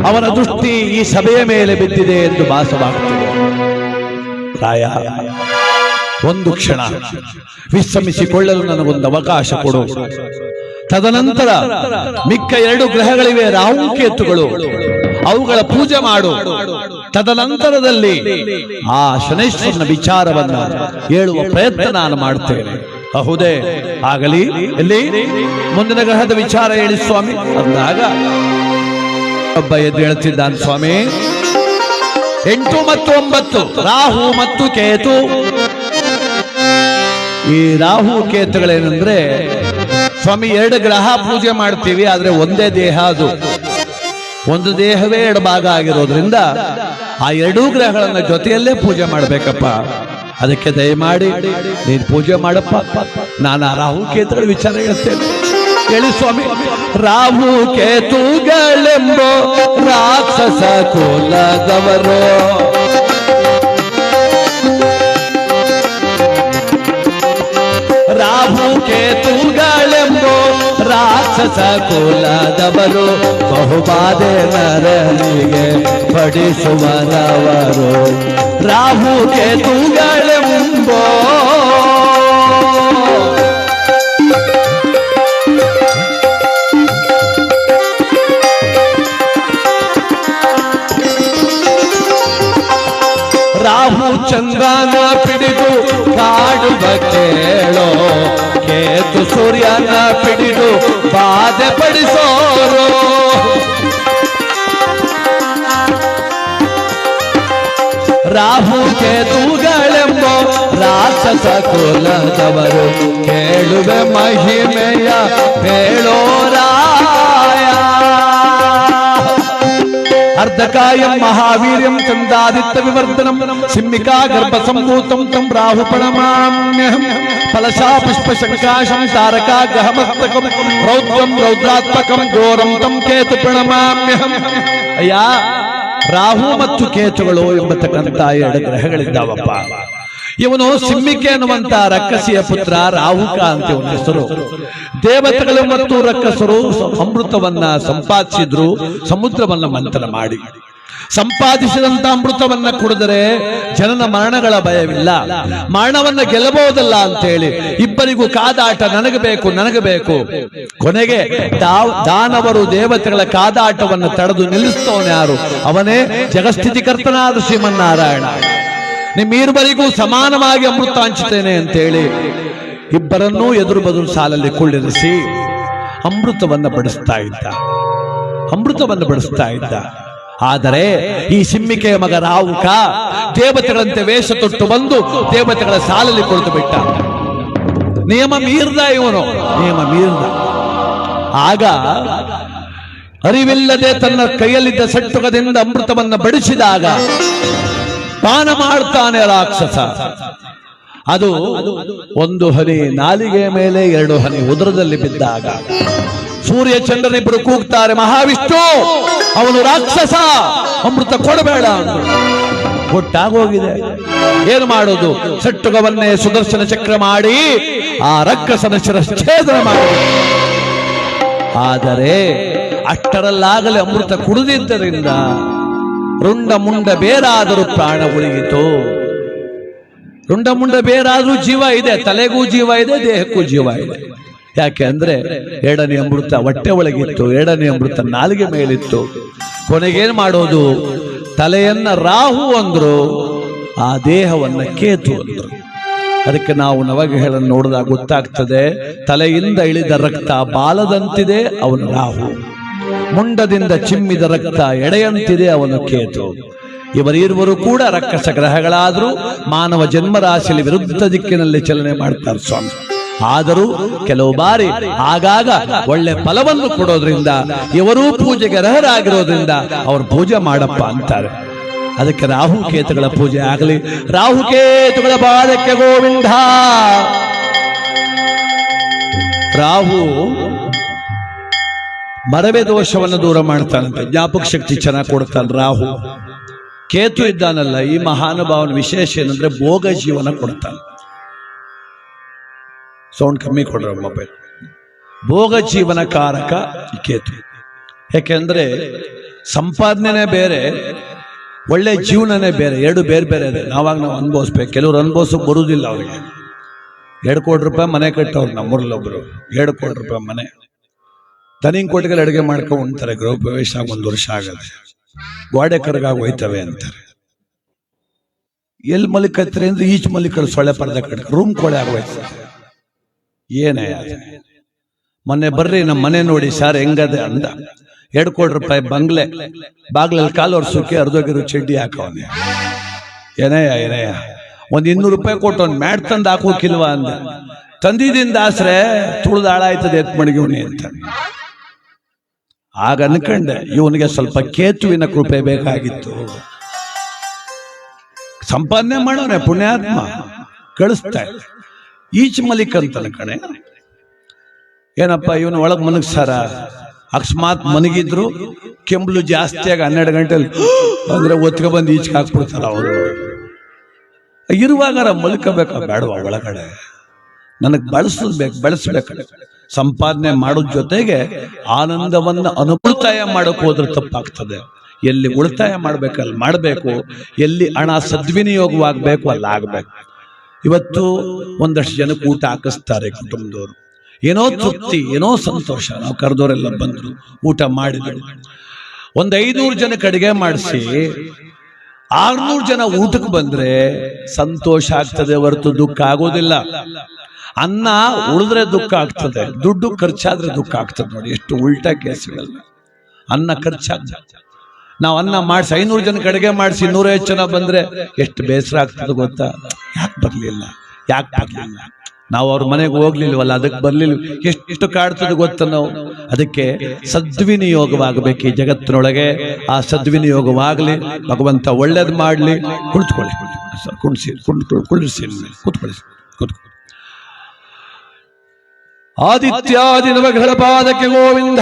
ಅವನ ದೃಷ್ಟಿ ಈ ಸಭೆಯ ಮೇಲೆ ಬಿದ್ದಿದೆ ಎಂದು ಭಾಸವಾಗ್ತಿದೆ. ರಾಯ, ಒಂದು ಕ್ಷಣ ವಿಶ್ರಮಿಸಿಕೊಳ್ಳಲು ನನಗೊಂದು ಅವಕಾಶ ಕೊಡು. ತದನಂತರ ಮಿಕ್ಕ 2 ಗ್ರಹಗಳಿವೆ, ರಾಹುಕೇತುಗಳು, ಅವುಗಳ ಪೂಜೆ ಮಾಡು. ತದನಂತರದಲ್ಲಿ ಆ ಶನೇಶ್ವರನ ವಿಚಾರವನ್ನು ಹೇಳುವ ಪ್ರಯತ್ನ ನಾನು ಮಾಡ್ತೇನೆ. ಹೌದೇ? ಆಗಲಿ. ಎಲ್ಲಿ? ಮುಂದಿನ ಗ್ರಹದ ವಿಚಾರ ಹೇಳಿ ಸ್ವಾಮಿ ಅಂದಾಗ ಒಬ್ಬ ಎದ್ದು ಹೇಳ್ತಿದ್ದಾನೆ, ಸ್ವಾಮಿ 8 ಮತ್ತು 9 ರಾಹು ಮತ್ತು ಕೇತು. ಈ ರಾಹು ಕೇತುಗಳೇನೆಂದ್ರೆ ಸ್ವಾಮಿ 2 ಗ್ರಹ ಪೂಜೆ ಮಾಡ್ತೀವಿ, ಆದ್ರೆ ಒಂದೇ ದೇಹ, ಅದು ಒಂದು ದೇಹವೇ 2 ಭಾಗ ಆಗಿರೋದ್ರಿಂದ ಆ 2 ಗ್ರಹಗಳನ್ನ ಜೊತೆಯಲ್ಲೇ ಪೂಜೆ ಮಾಡ್ಬೇಕಪ್ಪ. ಅದಕ್ಕೆ ದಯಮಾಡಿ ನೀನು ಪೂಜೆ ಮಾಡಪ್ಪ. ನಾನು ಆ ರಾಹು ಕೇತುಗಳ ವಿಚಾರ ಹೇಳ್ತೇನೆ. ಹೇಳಿ ಸ್ವಾಮಿ. ರಾಹು ಕೇತುಗಳೆಂಬೋ ರಾಕ್ಷಸ ಕುಲದವರು, ರಾಹು ಕೇತುಗಳೆಂಬೋ ರಾಕ್ಷಸ ಕುಲದವರು, ಬಹುಬಾಧೆ ನರನಿಗೆ ಪಡಿಸುವನವರು. ರಾಹು ಕೇತುಗಳೆಂಬೋ ರಾಹು ಚಂದ್ರನ ಪಿಡಿದು ಕಾಡುವ ಕೇಳೋ, ಕೇತು ಸೂರ್ಯನ ಪಿಡಿದು ಬಾಧೆ ಪಡಿಸೋರು. ರಾಹು ಕೇತುಗಳೆಂಬೋ ರಾಕ್ಷಸ ಕುಲದವರು, ಕೇಳುವೆ ಮಹಿಮೆಯ ಹೇಳೋ ರಾಯ. ಅರ್ಧಕಾಯಂ ಮಹಾವೀರ್ಯಂ ಚಂದಾದಿತ್ಯ ವಿವರ್ಧನಂ ಸಿಂಹಿಕಾ ಗರ್ಭ ಸಂಭೂತಂ ತಂ ರಾಹು ಪ್ರಣಮಾಮ್ಯಹಂ. ಫಲಶಾ ಪುಷ್ಪ ಶಂಕಾಶಂ ತಾರಕಾ ಗಹಮಸ್ತಕಂ ರೌದ್ರಂ ರೌದ್ರಾತ್ಮಕಂ ಘೋರಂ ತಂ ಕೇತು ಪ್ರಣಮಾಮ್ಯಹಂ. ಅಯ್ಯ, ರಾಹು ಮತ್ತು ಕೇತುಗಳು ಎಂಬತಕ್ಕಂಥ 2 ಗ್ರಹಗಳಿದ್ದಾವಪ್ಪ. ಇವನು ಸಿಂಹಿಕೆ ಅನ್ನುವಂತ ರಕ್ಕಸಿಯ ಪುತ್ರ ರಾಹುಕ ಅಂತ ಇವನ ಹೆಸರು. ದೇವತೆಗಳು ಮತ್ತು ರಕ್ಕಸರು ಅಮೃತವನ್ನ ಸಂಪಾದಿಸಿದ್ರು, ಸಮುದ್ರವನ್ನ ಮಂಥನ ಮಾಡಿ ಸಂಪಾದಿಸಿದಂತ ಅಮೃತವನ್ನ ಕುಡಿದರೆ ಜನನ ಮರಣಗಳ ಭಯವಿಲ್ಲ, ಮರಣವನ್ನ ಗೆಲ್ಲಬಹುದಲ್ಲ ಅಂತೇಳಿ ಇಬ್ಬರಿಗೂ ಕಾದಾಟ, ನನಗೆ ಬೇಕು ನನಗೆ ಬೇಕು. ಕೊನೆಗೆ ದಾನವರು ದೇವತೆಗಳ ಕಾದಾಟವನ್ನು ತಡೆದು ನಿಲ್ಲಿಸ್ತವನು ಯಾರು? ಅವನೇ ಜಗಸ್ಥಿತಿಕರ್ತನಾದ ಶ್ರೀಮನ್ನಾರಾಯಣ. ನಿಮ್ಮಿಬ್ಬರಿಗೂ ಸಮಾನವಾಗಿ ಅಮೃತ ಹಂಚುತ್ತೇನೆ ಅಂತೇಳಿ ಇಬ್ಬರನ್ನೂ ಎದುರು ಬದುರು ಸಾಲಲ್ಲಿ ಕುಳ್ಳಿರಿಸಿ ಅಮೃತವನ್ನ ಬಡಿಸ್ತಾ ಇದ್ದ. ಆದರೆ ಈ ಸಿಂಹಿಕೆಯ ಮಗ ರಾಹುಕ ದೇವತೆಗಳಂತೆ ವೇಷ ತೊಟ್ಟು ಬಂದು ದೇವತೆಗಳ ಸಾಲಲ್ಲಿ ಕುಳಿತು ಬಿಟ್ಟ. ನಿಯಮ ಮೀರ್ದ ಇವನು. ಆಗ ಅರಿವಿಲ್ಲದೆ ತನ್ನ ಕೈಯಲ್ಲಿದ್ದ ಸಟ್ಟುಗದಿಂದ ಅಮೃತವನ್ನ ಬಡಿಸಿದಾಗ ಪಾನ ಮಾಡ್ತಾನೆ ರಾಕ್ಷಸ. ಅದು ಒಂದು ಹನಿ ನಾಲಿಗೆ ಮೇಲೆ, 2 ಹನಿ ಉದರದಲ್ಲಿ ಬಿದ್ದಾಗ ಸೂರ್ಯ ಚಂದ್ರನಿಬ್ಬರು ಕೂಗ್ತಾರೆ, ಮಹಾವಿಷ್ಣು ಅವನು ರಾಕ್ಷಸ, ಅಮೃತ ಕೊಡಬೇಡ ಅಂತ. ಒಟ್ಟಾಗೋಗಿದೆ. ಏನು ಮಾಡೋದು? ಸಟ್ಟುಗವನ್ನೇ ಸುದರ್ಶನ ಚಕ್ರ ಮಾಡಿ ಆ ರಾಕ್ಷಸನ ಶಿರಚ್ಛೇದನ ಮಾಡಿ. ಆದರೆ ಅಷ್ಟರಲ್ಲಾಗಲೇ ಅಮೃತ ಕುಡಿದಿದ್ದರಿಂದ ರುಂಡ ಮುಂಡ ಬೇರಾದರೂ ಪ್ರಾಣ ಉಳಿಯಿತು. ರುಂಡ ಮುಂಡ ಬೇರಾದ್ರೂ ಜೀವ ಇದೆ, ತಲೆಗೂ ಜೀವ ಇದೆ, ದೇಹಕ್ಕೂ ಜೀವ ಇದೆ. ಯಾಕೆ ಅಂದ್ರೆ 2ನೇ ಅಮೃತ ಹೊಟ್ಟೆ ಒಳಗಿತ್ತು, 2ನೇ ಅಮೃತ ನಾಲಿಗೆ ಮೇಲಿತ್ತು. ಕೊನೆಗೇನ್ ಮಾಡೋದು? ತಲೆಯನ್ನ ರಾಹು ಅಂದ್ರು, ಆ ದೇಹವನ್ನ ಕೇತು ಅಂದ್ರು. ಅದಕ್ಕೆ ನಾವು ನವಗ್ರಹಗಳನ್ನು ನೋಡಿದಾಗ ಗೊತ್ತಾಗ್ತದೆ, ತಲೆಯಿಂದ ಇಳಿದ ರಕ್ತ ಬಾಲದಂತಿದೆ, ಅವನು ರಾಹು. ಮುಂಡದಿಂದ ಚಿಮ್ಮಿದ ರಕ್ತ ಎಡೆಯಂತಿದೆ, ಅವನು ಕೇತು. ಇವರಿರುವರು ಕೂಡ ರಕ್ಕಸ ಗ್ರಹಗಳಾದರೂ ಮಾನವ ಜನ್ಮರಾಶಿಯಲ್ಲಿ ವಿರುದ್ಧ ದಿಕ್ಕಿನಲ್ಲಿ ಚಲನೆ ಮಾಡ್ತಾರೆ ಸ್ವಾಮಿ. ಆದರೂ ಕೆಲವು ಬಾರಿ ಆಗಾಗ ಒಳ್ಳೆ ಫಲವನ್ನು ಕೊಡೋದ್ರಿಂದ, ಇವರೂ ಪೂಜೆಗೆ ಅರ್ಹರಾಗಿರೋದ್ರಿಂದ ಅವ್ರ ಪೂಜೆ ಮಾಡಪ್ಪ ಅಂತಾರೆ. ಅದಕ್ಕೆ ರಾಹುಕೇತುಗಳ ಪೂಜೆ ಆಗಲಿ. ರಾಹುಕೇತುಗಳ ಪಾದಕ್ಕೆ ಗೋವಿಂದ. ರಾಹು ಮರವೆ ದೋಷವನ್ನು ದೂರ ಮಾಡ್ತಾನಂತೆ, ಜ್ಞಾಪಕ ಶಕ್ತಿ ಚೆನ್ನಾಗಿ ಕೊಡ್ತಾನೆ ರಾಹು. ಕೇತು ಇದ್ದಾನಲ್ಲ, ಈ ಮಹಾನುಭಾವನ ವಿಶೇಷ ಏನಂದ್ರೆ ಭೋಗ ಜೀವನ ಕೊಡ್ತಾನೆ. ಸೌಂಡ್ ಕಮ್ಮಿ ಕೊಡ್ರ ಮೊಬೈಲ್. ಭೋಗ ಜೀವನ ಕಾರಕ ಈ ಕೇತು. ಯಾಕೆಂದ್ರೆ ಸಂಪಾದನೆ ಬೇರೆ, ಒಳ್ಳೆ ಜೀವನನೇ ಬೇರೆ, 2 ಬೇರೆ ಬೇರೆ ಇದೆ. ನಾವಾಗ ನಾವು ಅನುಭವಿಸ್ಬೇಕು. ಕೆಲವ್ರು ಅನುಭವಿಸೋಕೆ ಬರುವುದಿಲ್ಲ. ಅವರಿಗೆ 2 ಕೋಟಿ ರೂಪಾಯಿ ಮನೆ ಕಟ್ಟವ್ರು ನಮ್ಮೂರಲ್ಲೊಬ್ರು. 2 ಕೋಟಿ ರೂಪಾಯಿ ಮನೆ, ತನಿಂಗ್ ಕೋಟಿಗೆ ಅಡುಗೆ ಮಾಡ್ಕೊಂಡು ಉಣ್ತಾರೆ. ಗೃಹ ಪ್ರವೇಶ 1 ವರ್ಷ ಆಗದೆ, ಗೋಡೆ ಕರ್ಗಾಗಿ ಹೋಯ್ತವೆ ಅಂತಾರೆ. ಎಲ್ಲಿ ಮಲಿಕತ್ರಿ ಅಂದ್ರೆ ಈಚ್ ಮಲಿಕರು ಸೊಳ್ಳೆ ಪರ್ದೆ ಕಟ್ಟ ರೂಮ್ ಕೋಳೆ ಆಗೋಯ್ತು. ಏನೇ ಮೊನ್ನೆ ಬರ್ರಿ ನಮ್ಮ ಮನೆ ನೋಡಿ ಸರ್ ಹೆಂಗದೆ ಅಂದ. 2 ಕೋಟಿ ರೂಪಾಯಿ ಬಂಗ್ಲೆ, ಬಾಗ್ಲಲ್ಲಿ ಕಾಲು ಒರ್ಸೋಕೆ ಅರ್ಧೋಗಿರೋ ಚಡ್ಡಿ ಹಾಕವನೆ. ಏನೇಯ ಒಂದ್ 200 ರೂಪಾಯಿ ಕೊಟ್ಟು ಅವ್ನು ಮ್ಯಾಟ್ ತಂದು ಹಾಕೋಕಿಲ್ವಾ ಅಂದ. ತಂದಿದಿಂದ ಆಸ್ರೆ ತುಳಿದು ಹಾಳಾಯ್ತದೆ ಎತ್ ಮಡಗಿವ್ನಿ ಅಂತ. ಆಗ ಅನ್ಕಂಡೆ ಇವನಿಗೆ ಸ್ವಲ್ಪ ಕೇತುವಿನ ಕೃಪೆ ಬೇಕಾಗಿತ್ತು. ಸಂಪಾದನೆ ಮಾಡೋನೆ ಪುಣ್ಯಾತ್ಮ, ಕಳಿಸ್ತಾ ಈಚ್ ಮಲಿಕ್ ಅಂತ ಕಣೆ. ಏನಪ್ಪ ಇವನು ಒಳಗ್ ಮನಗ್ಸಾರ, ಅಕಸ್ಮಾತ್ ಮನಗಿದ್ರು ಕೆಂಬಲು ಜಾಸ್ತಿಯಾಗಿ 12 ಗಂಟೆಲಿ ಅಂದ್ರೆ ಒತ್ಕ ಬಂದು ಈಚೆಗೆ ಹಾಕ್ಬಿಡ್ತಾರ ಅವರು. ಇರುವಾಗಾರ ಮಲ್ಕೋಬೇಕ ಬೇಡವಾ? ಒಳಗಡೆ ನನಗೆ ಬೆಳೆಸ್ಬೇಕು. ಸಂಪಾದನೆ ಮಾಡೋದ್ ಜೊತೆಗೆ ಆನಂದವನ್ನ ಅನುಭೂತಾಯ ಮಾಡಕ್ ಹೋದ್ರೆ ತಪ್ಪಾಗ್ತದೆ. ಎಲ್ಲಿ ಉಳಿತಾಯ ಮಾಡ್ಬೇಕಲ್ಲಿ ಮಾಡಬೇಕು, ಎಲ್ಲಿ ಹಣ ಸದ್ವಿನಿಯೋಗವಾಗಬೇಕು ಅಲ್ಲಿ ಆಗ್ಬೇಕು. ಇವತ್ತು ಒಂದಷ್ಟು ಜನಕ್ಕೆ ಊಟ ಹಾಕಿಸ್ತಾರೆ ಕುಟುಂಬದವರು, ಏನೋ ತೃಪ್ತಿ, ಏನೋ ಸಂತೋಷ. ನಾವು ಕರೆದವರೆಲ್ಲ ಬಂದ್ರು, ಊಟ ಮಾಡಿದ್ರು. 500 ಜನಕ್ಕೆ ಅಡಿಗೆ ಮಾಡಿಸಿ 600 ಜನ ಊಟಕ್ಕೆ ಬಂದ್ರೆ ಸಂತೋಷ ಆಗ್ತದೆ ಹೊರತು ದುಃಖ ಆಗೋದಿಲ್ಲ. ಅನ್ನ ಉಳಿದ್ರೆ ದುಃಖ ಆಗ್ತದೆ, ದುಡ್ಡು ಖರ್ಚಾದ್ರೆ ದುಃಖ ಆಗ್ತದೆ. ನೋಡಿ ಎಷ್ಟು ಉಲ್ಟಾ ಕೇಸ್ಗಳಲ್ಲ. ಅನ್ನ ಖರ್ಚಾಗ್ತದೆ. ನಾವು ಅನ್ನ ಮಾಡಿಸಿ 500 ಜನಕ್ಕೆ ಅಡಿಗೆ ಮಾಡಿಸಿ 150 ಜನ ಬಂದ್ರೆ ಎಷ್ಟು ಬೇಸರ ಆಗ್ತದೆ ಗೊತ್ತಾ? ಯಾಕೆ ಬರ್ಲಿಲ್ಲ? ನಾವು ಅವ್ರ ಮನೆಗೆ ಹೋಗ್ಲಿಲ್ವಲ್ಲ, ಅದಕ್ಕೆ ಬರ್ಲಿಲ್ಲ. ಎಷ್ಟು ಕಾಡ್ತದೆ ಗೊತ್ತ ನಾವು. ಅದಕ್ಕೆ ಸದ್ವಿನಿಯೋಗವಾಗಬೇಕು ಈ ಜಗತ್ತಿನೊಳಗೆ. ಆ ಸದ್ವಿನಿಯೋಗವಾಗಲಿ, ಭಗವಂತ ಒಳ್ಳೇದು ಮಾಡಲಿ. ಕುಳಿತುಕೊಳ್ಳಿ, ಕೂತ್ಕೊಳ್ಳಿ. ಆದಿತ್ಯಾದಿ ನವಗ್ರಹ ಪಾದಕ್ಕೆ ಗೋವಿಂದ.